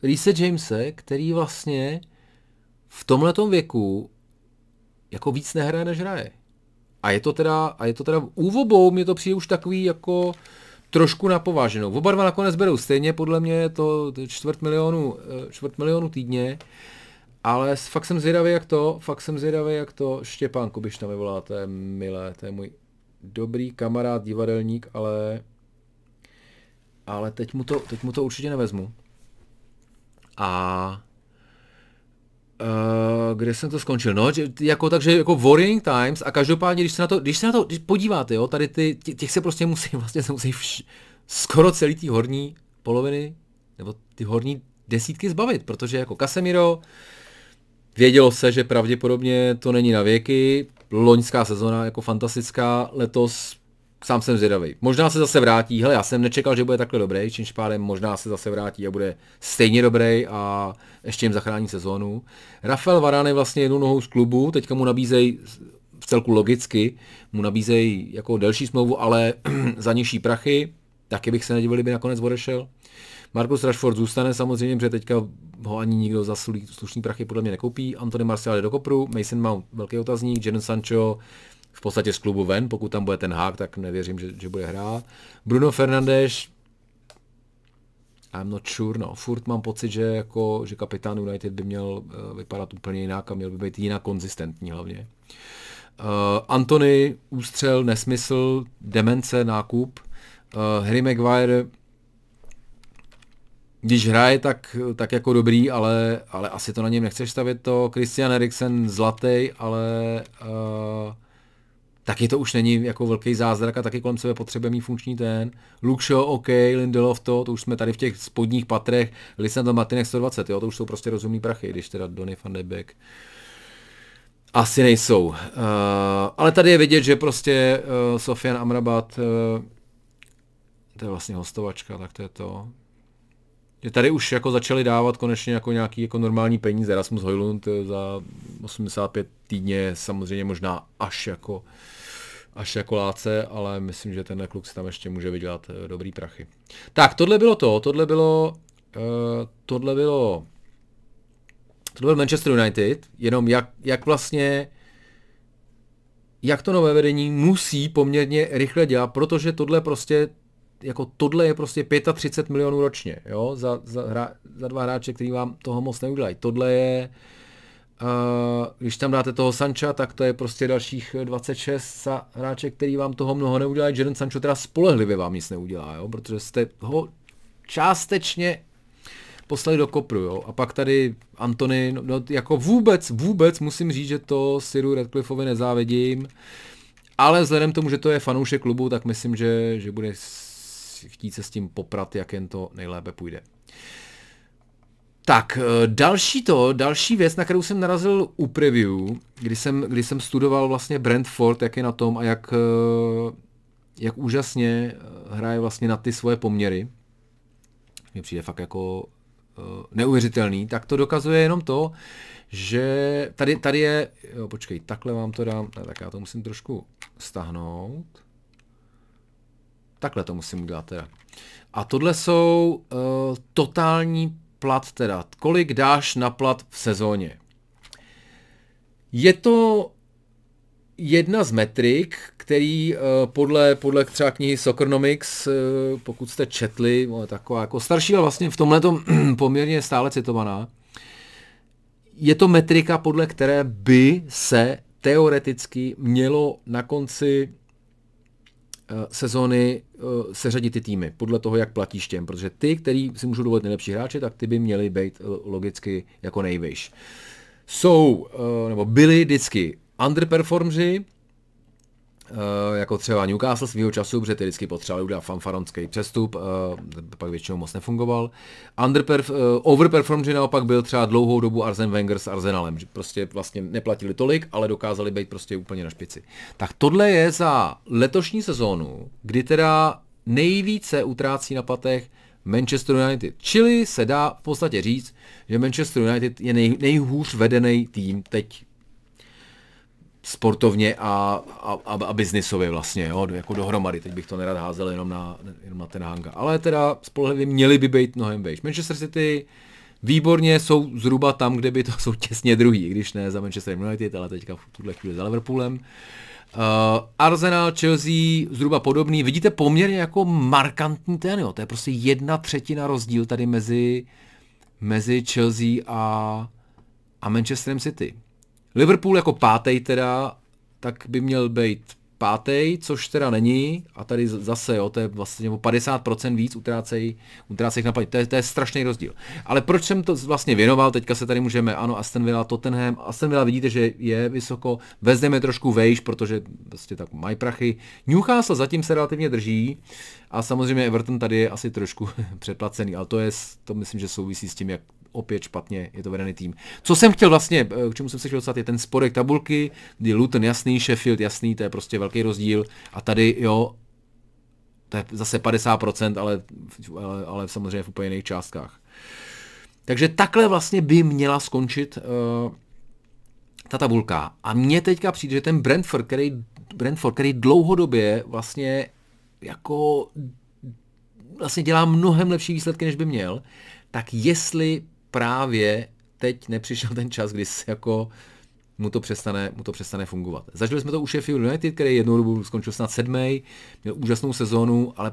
Reese Jamese, který vlastně v tomhletom věku jako víc nehraje, než hraje. A je to teda u obou mě to přijde už takový jako trošku na pováženou. Oba dva nakonec berou stejně, podle mě je to čtvrt milionu týdně, ale fakt jsem zvědavý, jak to Štěpán Kubiš tam vyvolá, to je milé, to je můj dobrý kamarád, divadelník, ale teď mu to určitě nevezmu. A kde jsem to skončil? No, takže jako Worrying Times a každopádně, když se na to podíváte, jo, tady těch se prostě musí skoro celý ty horní poloviny, nebo ty horní desítky zbavit, protože jako Casemiro, vědělo se, že pravděpodobně to není na věky, loňská sezona jako fantastická, letos sám jsem zvědavý. Možná se zase vrátí, hele, já jsem nečekal, že bude takhle dobrý, čímž pádem možná se zase vrátí a bude stejně dobrý a ještě jim zachrání sezónu. Rafael Varane je vlastně jednou nohou z klubu, teďka mu nabízejí v celku logicky, mu nabízejí jako delší smlouvu, ale za nižší prachy, taky bych se nedivil, kdyby nakonec odešel. Marcus Rashford zůstane samozřejmě, protože teďka ho ani nikdo za slušný prachy podle mě nekoupí. Anthony Martial jde do kopru, Mason Mount velký otazník, Jadon Sancho v podstatě z klubu ven, pokud tam bude ten hák, tak nevěřím, že bude hrát. Bruno Fernandes, I'm not sure, no, furt mám pocit, že kapitán United by měl vypadat úplně jinak a měl by být jinak konzistentní hlavně. Antony, ústřel, nesmysl, demence, nákup. Harry Maguire, když hraje, tak jako dobrý, ale asi to na něm nechceš stavět to. Christian Eriksen zlatý, ale taky to už není jako velký zázrak a taky kolem sebe potřebuje mít funkční ten. Luke Shaw, OK, Lindelof to už jsme tady v těch spodních patrech, Lisandro Martinez 120, jo, to už jsou prostě rozumný prachy, když teda Donny van de Beek asi nejsou. Ale tady je vidět, že prostě Sofian Amrabat, to je vlastně hostovačka, tak to je to. Že tady už jako začali dávat konečně jako nějaký jako normální peníze. Rasmus Højlund za 85 týdně, samozřejmě možná až jako láce, ale myslím, že tenhle kluk si tam ještě může vydělat dobrý prachy. Tak, tohle byl Manchester United, jenom jak vlastně jak to nové vedení musí poměrně rychle dělat, protože tohle je prostě 35 milionů ročně, jo, za 2 hráče, který vám toho moc neudělají. Tohle je, když tam dáte toho Sancha, tak to je prostě dalších 26 za hráče, který vám toho mnoho neudělají. Jadon Sancho teda spolehlivě vám nic neudělá, jo, protože jste ho částečně poslali do kopru, jo. A pak tady Antony, no jako vůbec musím říct, že to Siru Radcliffeovi nezávidím, ale vzhledem k tomu, že to je fanoušek klubu, tak myslím, že bude chtít se s tím poprat, jak jen to nejlépe půjde. Tak, další věc, na kterou jsem narazil u preview, kdy jsem studoval vlastně Brentford, jak je na tom a jak úžasně hraje vlastně na ty svoje poměry. Mně přijde fakt jako neuvěřitelný, tak to dokazuje jenom to, že tady je, jo, počkej, takhle vám to dám, tak já to musím trošku stáhnout. Takhle to musím udělat teda. A tohle jsou totální plat teda. Kolik dáš na plat v sezóně? Je to jedna z metrik, který podle třeba knihy Soccernomics, pokud jste četli, taková jako starší, ale vlastně v tomhletom poměrně stále citovaná, je to metrika, podle které by se teoreticky mělo na konci sezóny seřadit ty týmy, podle toho, jak platíš těm, protože ty, který si můžou dovolit nejlepší hráče, tak ty by měly být logicky jako nejvýš. Nebo byli vždycky underperformři, jako třeba Newcastle svýho času, protože ty vždycky potřebovali udělat fanfaronský přestup, pak většinou moc nefungoval. Overperformři naopak byl třeba dlouhou dobu Arsene Wenger s Arsenalem, že prostě vlastně neplatili tolik, ale dokázali být prostě úplně na špici. Tak tohle je za letošní sezónu, kdy teda nejvíce utrácí na platech Manchester United. Čili se dá v podstatě říct, že Manchester United je nejhůř vedený tým teď sportovně a biznisově vlastně, jo, jako dohromady. Teď bych to nerad házel jenom na ten Hanga. Ale teda spolehlivě měli by být mnohem vejš. Manchester City výborně jsou zhruba tam, kde by to jsou těsně druhý, když ne za Manchester United, ale teďka v tuhle chvíli za Liverpoolem. Arsenal, Chelsea, zhruba podobný. Vidíte poměrně jako markantní ten, jo. To je prostě 1/3 rozdíl tady mezi Chelsea a Manchesterem City. Liverpool jako pátý teda, tak by měl být pátý, což teda není. A tady zase, jo, to je vlastně 50% víc utrácejí na platí. To je strašný rozdíl. Ale proč jsem to vlastně věnoval, teďka se tady můžeme, ano, Aston Villa, Tottenham. Aston Villa vidíte, že je vysoko, vezmeme trošku vejš, protože vlastně tak mají prachy. Newcastle zatím se relativně drží a samozřejmě Everton tady je asi trošku předplacený, ale to myslím, že souvisí s tím, jak opět špatně je to vedený tým. Co jsem chtěl vlastně, k čemu jsem se chtěl dostat, je ten spodek tabulky, kdy Luton jasný, Sheffield jasný, to je prostě velký rozdíl a tady, jo, to je zase 50%, ale samozřejmě v úplně jiných částkách. Takže takhle vlastně by měla skončit ta tabulka. A mně teďka přijde, že ten Brentford, který dlouhodobě vlastně jako vlastně dělá mnohem lepší výsledky, než by měl, tak jestli právě teď nepřišel ten čas, kdy se jako mu to přestane fungovat. Zažili jsme to u Sheffield United, který jednou dobu skončil snad 7. Měl úžasnou sezónu, ale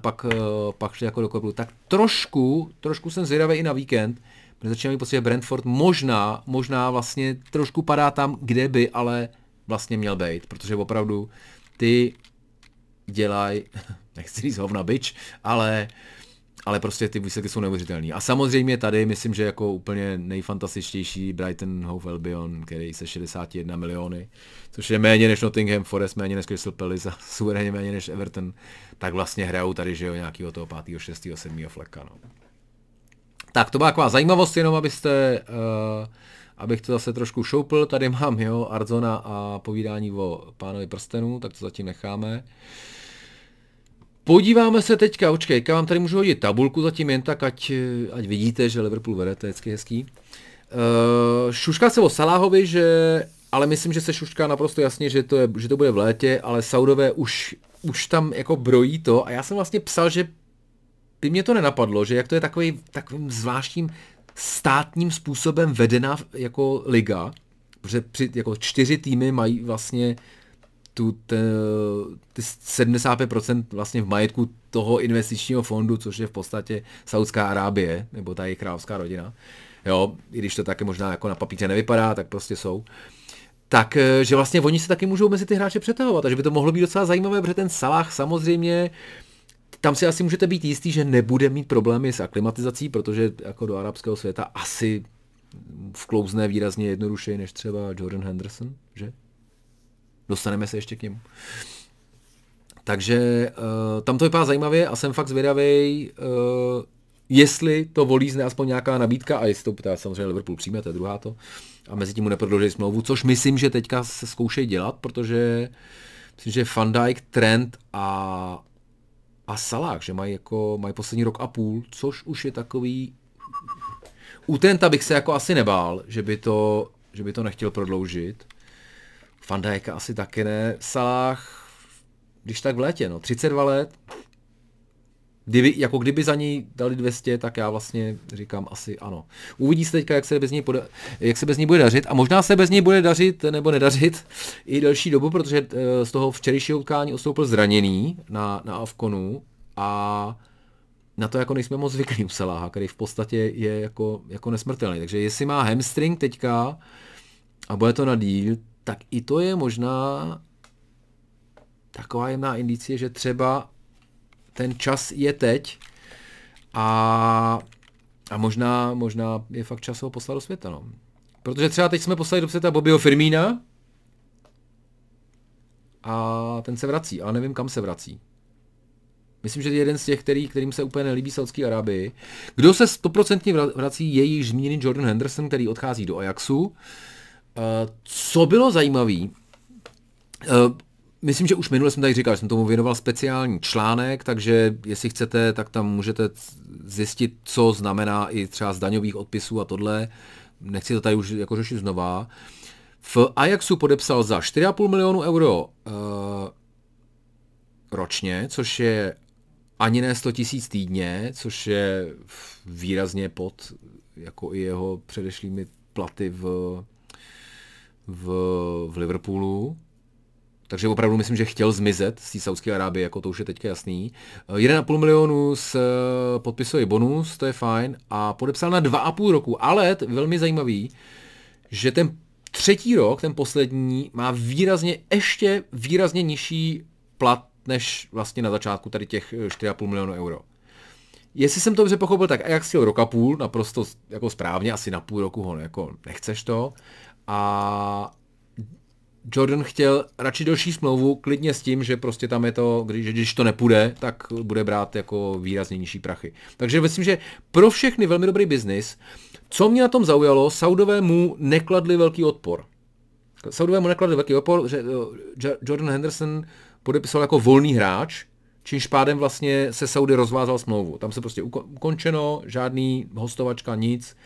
pak šli jako do kopru. Tak trošku jsem zvědavý i na víkend, protože začíná mít pocit, že Brentford možná vlastně trošku padá tam, kde by, ale vlastně měl být, protože opravdu ty dělají, nechci říct hovna bič, ale prostě ty výsledky jsou neuvěřitelné. A samozřejmě tady myslím, že jako úplně nejfantastičtější Brighton Hove Albion, který se 61 miliony, což je méně než Nottingham Forest, méně než Crystal Palace a suverénně méně než Everton, tak vlastně hrajou tady, že jo, nějakého toho 5., 6., 7. fleka, no. Tak to byla taková zajímavost, jenom abych to zase trošku šoupl. Tady mám, jo, Arzona a povídání o Pánovi prstenů, tak to zatím necháme. Podíváme se teďka, já vám tady můžu hodit tabulku zatím jen tak, ať vidíte, že Liverpool vede, to je vždycky hezký. Šušká se o Salahovi, ale myslím, že se šušká naprosto jasně, že to bude v létě, ale Saudové už tam jako brojí to a já jsem vlastně psal, že by mě to nenapadlo, že jak to je takovým zvláštním státním způsobem vedená jako liga, protože jako 4 týmy mají vlastně ty 75% vlastně v majetku toho investičního fondu, což je v podstatě Saudská Arábie, nebo ta jejich královská rodina. Jo, i když to taky možná jako na papíře nevypadá, tak prostě jsou. Takže vlastně oni se taky můžou mezi ty hráče přetahovat, takže by to mohlo být docela zajímavé, protože ten Salah samozřejmě, tam si asi můžete být jistý, že nebude mít problémy s aklimatizací, protože jako do arabského světa asi vklouzne výrazně jednodušeji než třeba Jordan Henderson, že? Dostaneme se ještě k němu. Takže tam to vypadá zajímavě a jsem fakt zvědavej, jestli to volízne aspoň nějaká nabídka a jestli to teda samozřejmě Liverpool přijme, to je druhá to. A mezi tím mu neprodlouží smlouvu, což myslím, že teďka se zkoušejí dělat, protože myslím, že Van Dijk, Trent a Salah, že mají poslední rok a půl, což už je takový... U Trenta bych se jako asi nebál, že by to nechtěl prodloužit. Van Dijka asi taky ne. Salah, když tak v létě, no, 32 let. Jako kdyby za něj dali 200, tak já vlastně říkám asi ano. Uvidí se teďka, jak se bez něj bude dařit a možná se bez něj bude dařit nebo nedařit i delší dobu, protože z toho včerejšího utkání odstoupil zraněný na Afconu a na to jako nejsme moc zvyklí u Salaha, který v podstatě je jako nesmrtelný. Takže jestli má hamstring teďka a bude to na díl, tak i to je možná taková jemná indicie, že třeba ten čas je teď a možná je fakt čas ho poslat do světa. No. Protože třeba teď jsme poslali do světa Bobbyho Firmína a ten se vrací, ale nevím, kam se vrací. Myslím, že je jeden z těch, kterým se úplně nelíbí Saudské Arábii. Kdo se 100% vrací, je již zmíněný Jordan Henderson, který odchází do Ajaxu. Co bylo zajímavé, myslím, že už minule jsem tady říkal, že jsem tomu věnoval speciální článek, takže jestli chcete, tak tam můžete zjistit, co znamená i třeba z daňových odpisů a tohle. Nechci to tady už jako řešit znova. V Ajaxu podepsal za 4,5 milionu euro ročně, což je ani ne 100 000 týdně, což je výrazně pod jako i jeho předešlými platy v Liverpoolu. Takže opravdu myslím, že chtěl zmizet z té Saudské Arábie, jako to už je teďka jasný. 1,5 milionu s podpisový bonus, to je fajn, a podepsal na 2,5 roku, ale velmi zajímavý, že ten třetí rok, ten poslední, má ještě výrazně nižší plat, než vlastně na začátku tady těch 4,5 milionu euro. Jestli jsem to dobře pochopil, tak Ajax chtěl rok a půl, naprosto jako správně, asi na půl roku ho jako nechceš to. A Jordan chtěl radši delší smlouvu, klidně s tím, že prostě tam je to, když to nepůjde, tak bude brát jako výrazně nižší prachy. Takže myslím, že pro všechny velmi dobrý biznis. Co mě na tom zaujalo, Saudové mu nekladli velký odpor. Že Jordan Henderson podepisoval jako volný hráč, čímž pádem vlastně se Saudy rozvázal smlouvu. Tam se prostě ukončeno, žádný hostovačka, nic.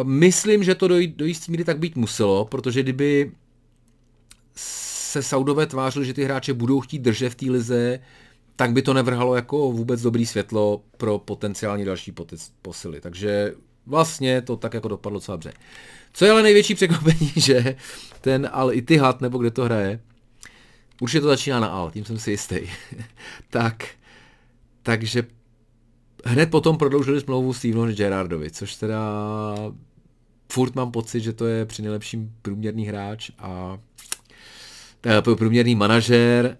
Myslím, že to do jistý míry tak být muselo, protože kdyby se Saudové tvářili, že ty hráče budou chtít držet v té lize, tak by to nevrhalo jako vůbec dobrý světlo pro potenciální další posily. Takže vlastně to tak jako dopadlo docela dobře. Co je ale největší překvapení, že ten Al Ittihad, nebo kde to hraje, určitě to začíná na Al, tím jsem si jistý. Takže hned potom prodloužili smlouvu Stevenu Gerrardovi, což teda furt mám pocit, že to je při nejlepším průměrný hráč a průměrný manažer,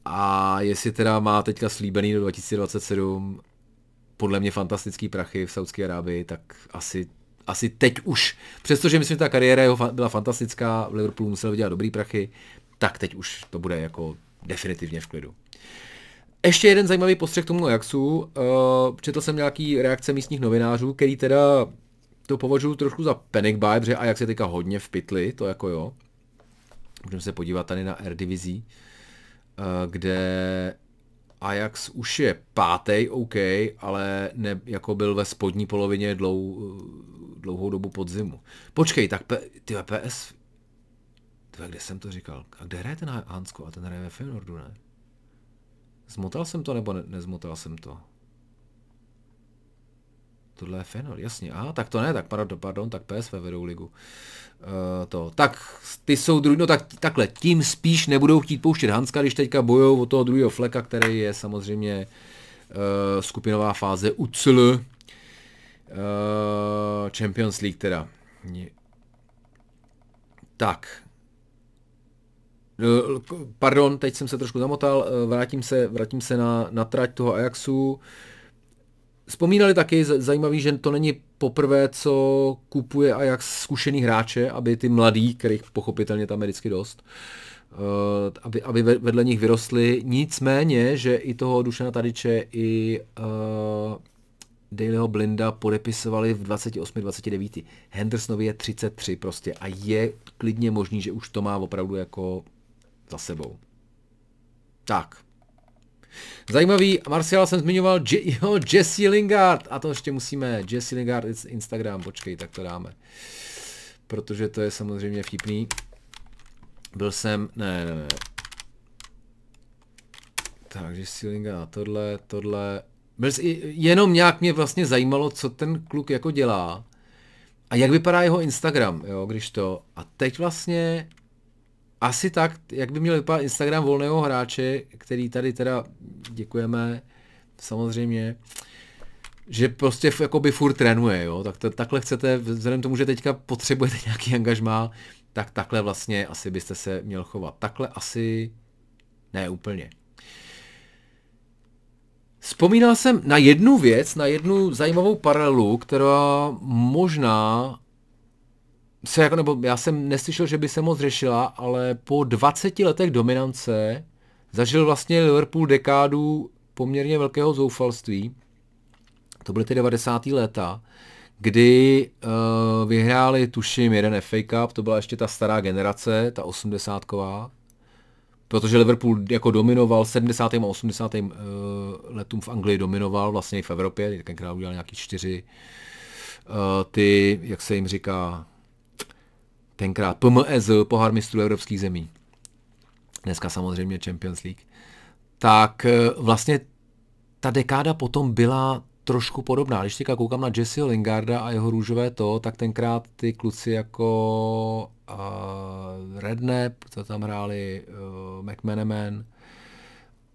a jestli teda má teďka slíbený do 2027 podle mě fantastický prachy v Saudské Arábii, tak asi teď už, přestože myslím, že ta kariéra jeho byla fantastická, v Liverpoolu musel vydělat dobrý prachy, tak teď už to bude jako definitivně v klidu. Ještě jeden zajímavý postřeh k tomu Ajaxu. Četl jsem nějaký reakce místních novinářů, který teda to považují trošku za panic buy, protože Ajax je teďka hodně v pytli, to jako jo. Můžeme se podívat tady na Eredivisie, kde Ajax už je 5. OK, ale jako byl ve spodní polovině dlouhou dobu podzimu. Počkej, tak PS... kde jsem to říkal? A kde hraje ten Hansko? A ten hraje ve Feyenoordu, ne? Zmotal jsem to, nebo nezmotal jsem to? Tohle je Feyenoord, jasně. Aha, tak to ne, tak pardon, tak PSV vedou ligu. Tak ty jsou druhý, no tak takhle, tím spíš nebudou chtít pouštět Hanska, když teďka bojou o toho druhého fleka, který je samozřejmě skupinová fáze UCL, Champions League teda. Tak. Pardon, teď jsem se trošku zamotal, vrátím se na trať toho Ajaxu. Vzpomínali taky, zajímavý, že to není poprvé, co kupuje Ajax zkušený hráče, aby ty mladí, kterých pochopitelně tam je vždycky dost, aby vedle nich vyrostli. Nicméně, že i toho Dušana Tadiče, i Dailyho Blinda podepisovali v 28, 29. Hendersonovi je 33 prostě a je klidně možný, že už to má opravdu jako za sebou. Tak. Zajímavý, Martiala jsem zmiňoval, Jesse Lingard, a to ještě musíme, Jesse Lingard Instagram, počkej, tak to dáme. Protože to je samozřejmě vtipný. Ne. Takže Sealinga na tohle. Jenom nějak mě vlastně zajímalo, co ten kluk jako dělá a jak vypadá jeho Instagram, jo, když to. A teď vlastně asi tak, jak by měl vypadat Instagram volného hráče, který tady teda děkujeme, samozřejmě, že prostě jakoby furt trénuje, jo, tak takhle chcete, vzhledem tomu, že teďka potřebujete nějaký angažmá, tak takhle vlastně asi byste se měl chovat. Takhle asi ne úplně. Vzpomínal jsem na jednu věc, na jednu zajímavou paralelu, která možná se jako, nebo já jsem neslyšel, že by se moc řešila, ale po 20 letech dominance zažil vlastně Liverpool dekádu poměrně velkého zoufalství. To byly ty 90. léta, kdy vyhráli, tuším, jeden FA Cup, to byla ještě ta stará generace, ta 80ková, protože Liverpool jako dominoval 70. a 80. letům v Anglii dominoval, vlastně i v Evropě, tenkrát udělal nějaký 4 ty, jak se jim říká, tenkrát PMEZ, pohár mistrů evropských zemí. Dneska samozřejmě Champions League. Tak vlastně ta dekáda potom byla trošku podobná. Když teďka koukám na Jesseho Lingarda a jeho růžové to, tak tenkrát ty kluci jako Redknapp, co tam hráli, McManaman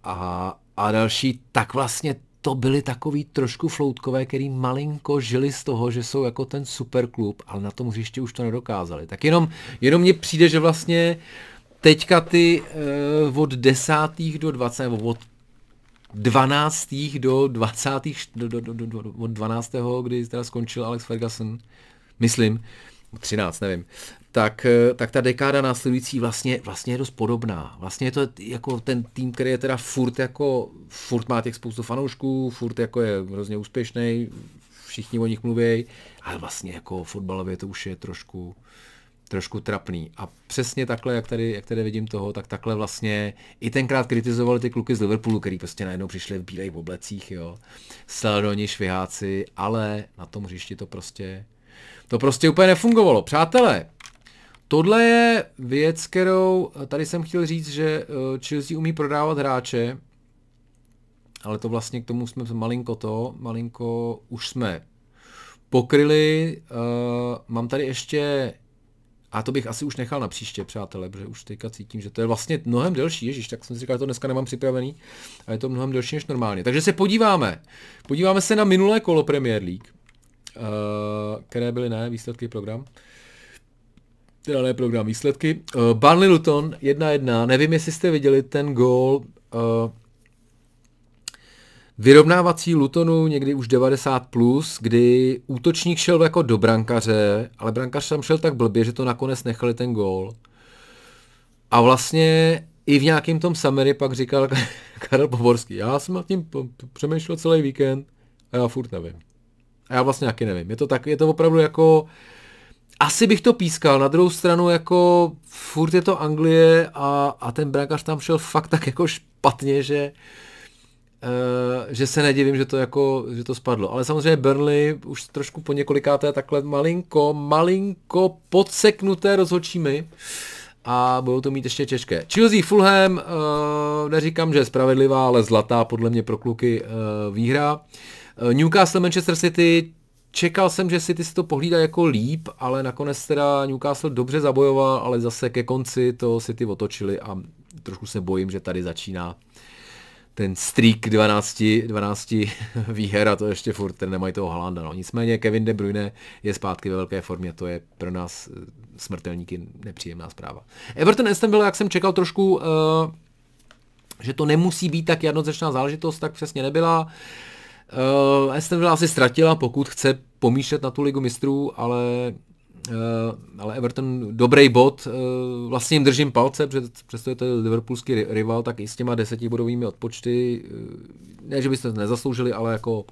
a další, tak vlastně to byli takový trošku floutkové, který malinko žili z toho, že jsou jako ten superklub, ale na tom hřiště už to nedokázali. Tak jenom mně přijde, že vlastně teďka ty od 10. do 20. nebo od 12. do 20. od 12. kdy teda skončil Alex Ferguson, myslím, 13, nevím, tak ta dekáda následující vlastně je dost podobná. Vlastně je to jako ten tým, který je teda furt má těch spoustu fanoušků, furt jako je hrozně úspěšný, všichni o nich mluví, ale vlastně jako fotbalově to už je trošku trapný. A přesně takhle, jak tady vidím toho, tak takhle vlastně i tenkrát kritizovali ty kluky z Liverpoolu, který prostě najednou přišli v bílejch oblecích, jo. Sledoni, šviháci, ale na tom hřišti to prostě úplně nefungovalo. Přátelé, tohle je věc, kterou tady jsem chtěl říct, že Chelsea umí prodávat hráče, ale to vlastně k tomu jsme malinko už jsme pokryli. Mám tady ještě, a to bych asi už nechal na příště, přátelé, protože už teďka cítím, že to je vlastně mnohem delší, ježiš, tak jsem si říkal, že to dneska nemám připravený, a je to mnohem delší než normálně. Takže se podíváme se na minulé kolo Premier League, které byly výsledky program. Teda ne program, výsledky. Burnley Luton 1-1, nevím, jestli jste viděli ten gól, vyrovnávací Lutonu někdy už 90+, kdy útočník šel jako do brankaře, ale brankař tam šel tak blbě, že to nakonec nechali ten gól. A vlastně i v nějakém tom summary pak říkal Karel Poborský, já jsem nad tím přemýšlel celý víkend a já furt nevím. A já vlastně taky nevím. Je to opravdu jako, asi bych to pískal, na druhou stranu jako furt je to Anglie a ten brankař tam šel fakt tak jako špatně, že se nedivím, že to spadlo. Ale samozřejmě Burnley už trošku po několikáté takhle malinko podseknuté rozhodčími a budou to mít ještě těžké. Chelsea Fulham, neříkám, že je spravedlivá, ale zlatá podle mě pro kluky výhra. Newcastle Manchester City, čekal jsem, že City si to pohlídá jako líp, ale nakonec teda Newcastle dobře zabojoval, ale zase ke konci to City otočili a trošku se bojím, že tady začíná ten streak 12 výher a to ještě furt nemají toho Haalanda. No. Nicméně Kevin De Bruyne je zpátky ve velké formě, to je pro nás smrtelníky nepříjemná zpráva. Everton Aston Villa, jak jsem čekal trošku, že to nemusí být tak jednoznačná záležitost, tak přesně nebyla. Aston Villa asi ztratila, pokud chce pomýšlet na tu ligu mistrů, ale Everton dobrý bod, vlastně jim držím palce, přesto je to liverpoolský rival, tak i s těma 10bodovými odpočty, ne, že byste to nezasloužili, ale jako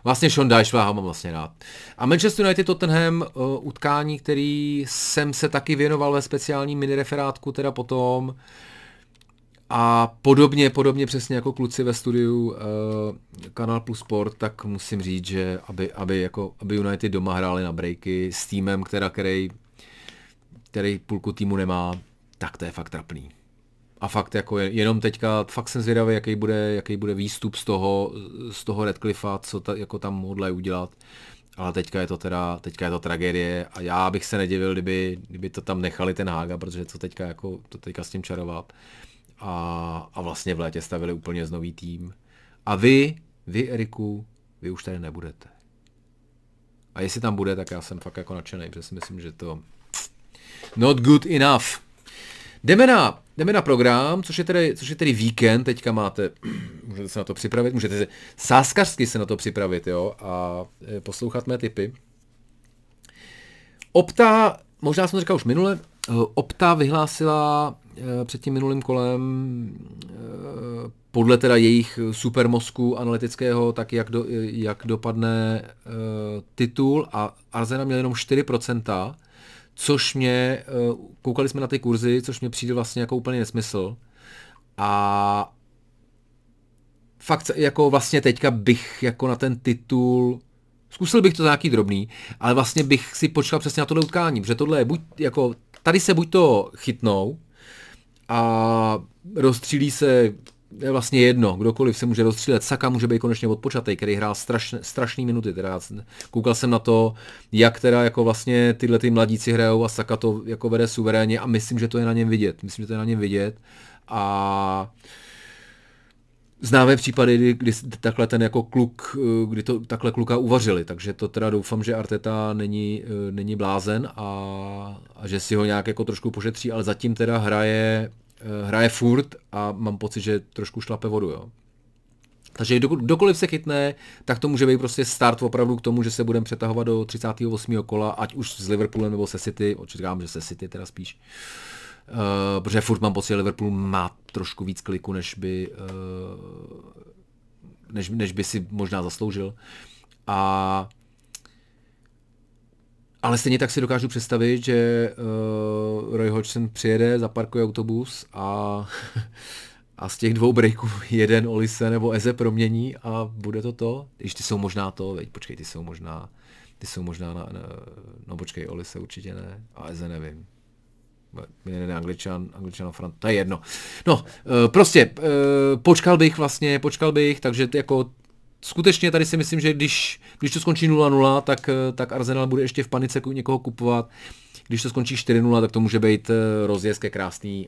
vlastně Sean Dyche mám vlastně rád. A Manchester United Tottenham, utkání, který jsem se taky věnoval ve speciálním minireferátku, teda potom, a podobně přesně jako kluci ve studiu Kanal Plus Sport, tak musím říct, že aby United doma hráli na breaky s týmem, který půlku týmu nemá, tak to je fakt trapný. A fakt jako jenom teďka, fakt jsem zvědavý, jaký bude výstup z toho Radcliffa, co jako tam hodlají udělat. Ale teďka je to tragédie a já bych se nedivil, kdyby to tam nechali ten Haga, protože to teďka s tím čarovat. A vlastně v létě stavili úplně z nový tým. A vy, Eriku, vy už tady nebudete. A jestli tam bude, tak já jsem fakt jako nadšenej, protože si myslím, že to not good enough. Jdeme na program, což je tedy víkend, teďka můžete se na to připravit, můžete sáskařsky se na to připravit, jo, a poslouchat mé tipy. Opta, možná jsem to říkal už minule, Opta vyhlásila před tím minulým kolem podle teda jejich supermozku analytického, tak jak dopadne titul a Arsenal měl jenom 4%, což koukali jsme na ty kurzy, což mě přijde vlastně jako úplně nesmysl. A fakt jako vlastně teďka bych jako na ten titul, zkusil bych to za nějaký drobný, ale vlastně bych si počkal přesně na tohle utkání, protože tohle je tady se buď to chytnou a rozstřílí se, je vlastně jedno, kdokoliv se může rozstřílet. Saka může být konečně odpočatej, který hrál strašný minuty. Teda koukal jsem na to, jak teda jako vlastně tyhle ty mladíci hrajou a Saka to jako vede suverénně a myslím, že to je na něm vidět. A známe případy, kdy takhle ten jako kluk, kdy to takhle kluka uvařili, takže to teda doufám, že Arteta není blázen a že si ho nějak jako trošku pošetří, ale zatím teda hraje furt a mám pocit, že trošku šlape vodu, jo. Takže kdokoliv se chytne, tak to může být prostě start opravdu k tomu, že se budeme přetahovat do 38. kola, ať už s Liverpoolem nebo se City, očekávám, že se City teda spíš. Protože furt mám pocit, že Liverpool má trošku víc kliku, než by si možná zasloužil. Ale stejně tak si dokážu představit, že Roy Hodgson přijede, zaparkuje autobus a z těch dvou breaků jeden Olise nebo Eze promění a bude to. Když ty jsou možná počkej, ty jsou možná no počkej, Olise určitě ne a Eze nevím. Jeden Angličan Francouz, to je jedno. No, prostě počkal bych, takže jako skutečně tady si myslím, že když to skončí 0-0, tak Arsenal bude ještě v panice někoho kupovat. Když to skončí 4-0, tak to může být rozjezd ke krásný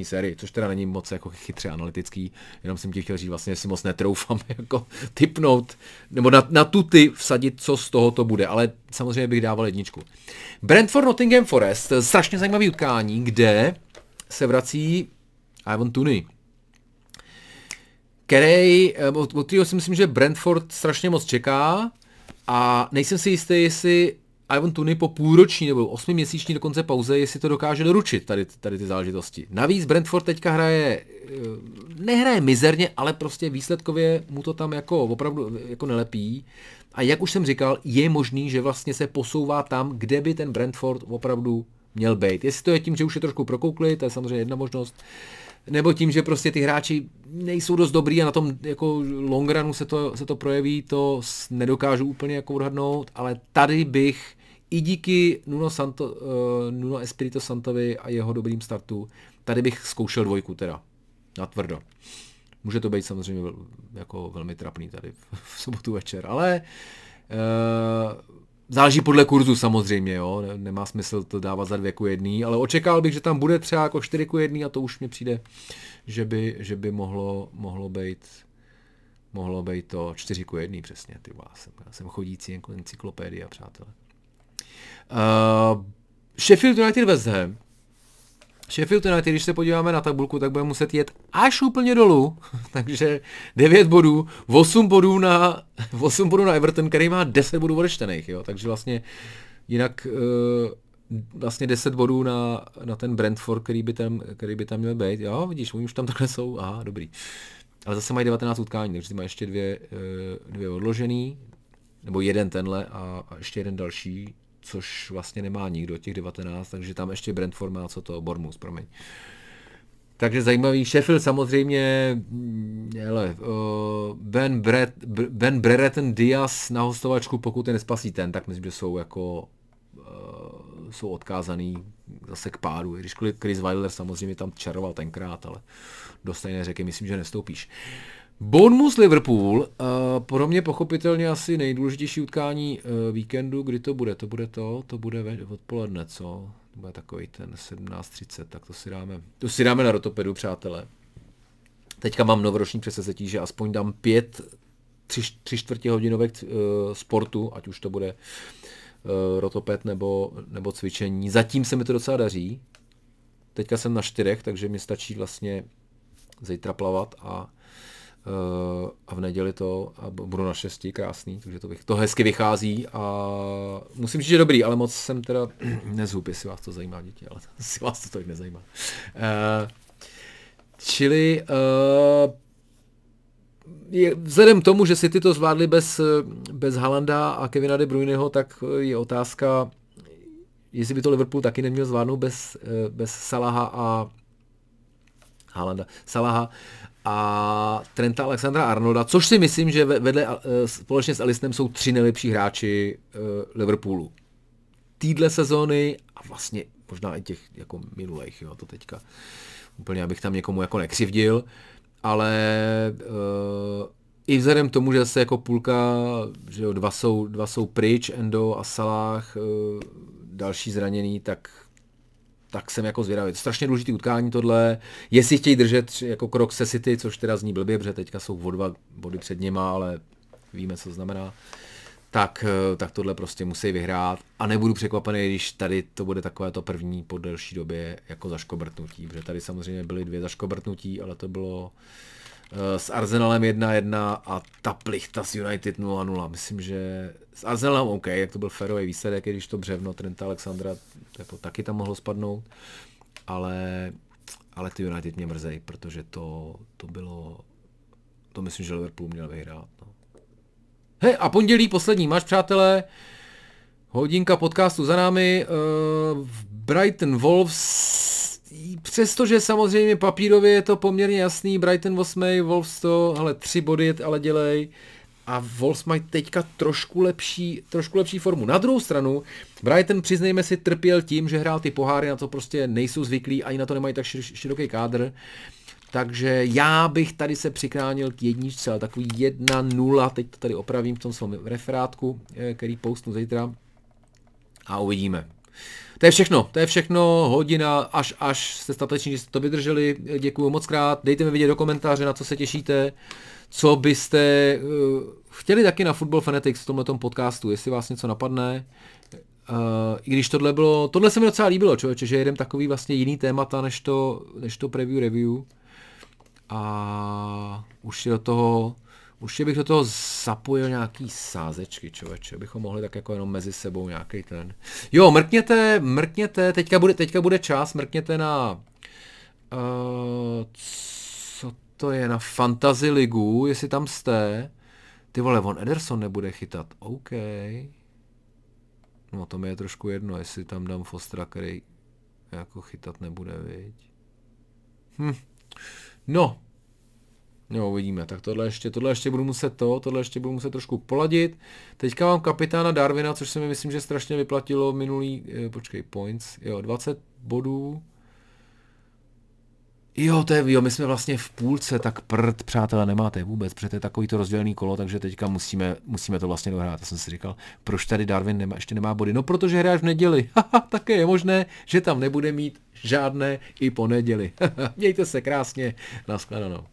sérii, což teda není moc jako chytře analytický, jenom jsem ti chtěl říct vlastně, si moc netroufám jako tipnout, nebo na tuty vsadit, co z toho to bude, ale samozřejmě bych dával jedničku. Brentford Nottingham Forest, strašně zajímavý utkání, kde se vrací Ivan Toney, od kterého si myslím, že Brentford strašně moc čeká a nejsem si jistý, jestli Ivan Toney po půlroční nebo 8měsíční dokonce pauze, jestli to dokáže doručit tady ty záležitosti. Navíc Brentford teďka nehraje mizerně, ale prostě výsledkově mu to tam jako opravdu jako nelepí. A jak už jsem říkal, je možný, že vlastně se posouvá tam, kde by ten Brentford opravdu měl být. Jestli to je tím, že už je trošku prokoukli, to je samozřejmě jedna možnost, nebo tím, že prostě ty hráči nejsou dost dobrý a na tom jako long runu se to projeví, to nedokážu úplně jako odhadnout, ale tady bych i díky Nuno Espirito Santovi a jeho dobrým startu, tady bych zkoušel dvojku teda, natvrdo. Může to být samozřejmě jako velmi trapný tady v sobotu večer, ale záleží podle kurzu samozřejmě, jo, nemá smysl to dávat za 2:1, ale očekával bych, že tam bude třeba jako 4:1 a to už mi přijde, že by mohlo být to 4:1 přesně, já jsem chodící jako encyklopédia, přátelé. Sheffield United West Ham. Sheffield United, když se podíváme na tabulku, tak bude muset jet až úplně dolů, takže 9 bodů, 8 bodů na Everton, který má 10 bodů odečtených, jo, takže vlastně jinak vlastně 10 bodů na ten Brentford, který by tam měl být, jo, vidíš, oni už tam takhle jsou, aha, dobrý, ale zase mají 19 utkání, takže mají ještě dvě odložený, nebo jeden tenhle a ještě jeden další, což vlastně nemá nikdo, těch 19, takže tam ještě Brentford má Bournemouth, promiň. Takže zajímavý, Sheffield samozřejmě, Ben Brereton Diaz na hostovačku, pokud je nespasí ten, tak myslím, že jsou jako jsou odkázaný zase k pádu. Když Chris Wilder samozřejmě tam čaroval tenkrát, ale do stejné řeky myslím, že nestoupíš. Bournemouth Liverpool, pro mě pochopitelně asi nejdůležitější utkání víkendu, kdy to bude? To bude odpoledne, co? To bude takový ten 17:30, tak to si dáme na Rotopedu, přátelé. Teďka mám novoroční předsevzetí, že aspoň dám 3/4 hodinovek sportu, ať už to bude rotoped nebo cvičení. Zatím se mi to docela daří. Teďka jsem na 4, takže mi stačí vlastně zítra plavat a v neděli to a budu na 6, krásný, takže to hezky vychází a musím říct, že dobrý, ale moc jsem teda nezhub, jestli vás to zajímá, děti, ale si vás to tolik nezajímá. Čili vzhledem k tomu, že City to zvládli bez Haalanda a Kevina De Bruyneho, tak je otázka, jestli by to Liverpool taky neměl zvládnout bez Salaha a Haalanda. Salaha a Trenta Alexandra-Arnolda, což si myslím, že společně s Alisonem jsou 3 nejlepší hráči Liverpoolu. Týdle sezóny a vlastně možná i těch jako minulejch, jo, to teďka úplně, abych tam někomu jako nekřivdil, ale i vzhledem k tomu, že zase jako půlka, že jo, dva jsou pryč, Endo a Salah, další zraněný, tak jsem jako zvědavý. To je strašně důležitý utkání tohle, jestli chtějí držet jako krok se City, což teda zní blbě, protože teďka jsou o 2 body před nima, ale víme, co to znamená, tak tohle prostě musí vyhrát a nebudu překvapený, když tady to bude takové to první po delší době jako zaškobrtnutí, protože tady samozřejmě byly 2 zaškobrtnutí, ale to bylo s Arsenalem 1-1 a ta plichta s United 0-0. Myslím, že s Arsenalem OK, jak to byl férový výsledek, když to břevno Trenta Alexandra jako taky tam mohlo spadnout, ale ty United mě mrzej, protože to myslím, že Liverpool měl vyhrát. No. Hej, a pondělí poslední máš, přátelé, hodinka podcastu za námi, Brighton Wolves, přestože samozřejmě papírově je to poměrně jasný, Brighton 8, Wolves to, 3 body ale dělej a Wolves mají teďka trošku lepší formu. Na druhou stranu, Brighton, přiznejme si, trpěl tím, že hrál ty poháry, na to prostě nejsou zvyklí, ani na to nemají tak široký kádr, takže já bych tady se přikránil k 1, ale takový 1-0, teď to tady opravím v tom svém referátku, který postnu zítra a uvidíme. To je všechno, hodina, až jste stateční, že jste to vydrželi, děkuju moc krát, dejte mi vědět do komentáře, na co se těšíte, co byste chtěli taky na Football Fanatics v tomhletom podcastu, jestli vás něco napadne, i když tohle se mi docela líbilo, člověče, že jedem takový vlastně jiný témata, než to review, a už bych do toho zapojil nějaký sázečky, člověče, bychom mohli tak jako jenom mezi sebou nějaký ten. Jo, mrkněte, teďka bude čas, mrkněte na co to je, na Fantasy ligu, jestli tam jste. Ty vole, Von Ederson nebude chytat, OK. No to mi je trošku jedno, jestli tam dám Fostera, který jako chytat nebude, viď. No, uvidíme, tak tohle ještě budu muset trošku poladit. Teďka mám kapitána Darwina, což se mi myslím, že strašně vyplatilo minulý, points, 20 bodů. Jo, my jsme vlastně v půlce, tak přátelé, nemáte vůbec, protože to je takový to rozdělený kolo, takže teďka musíme to vlastně dohrát. Já jsem si říkal, proč tady Darwin ještě nemá body? No, protože hráš v neděli. Také je možné, že tam nebude mít žádné i po neděli. Mějte se krásně, nashledanou.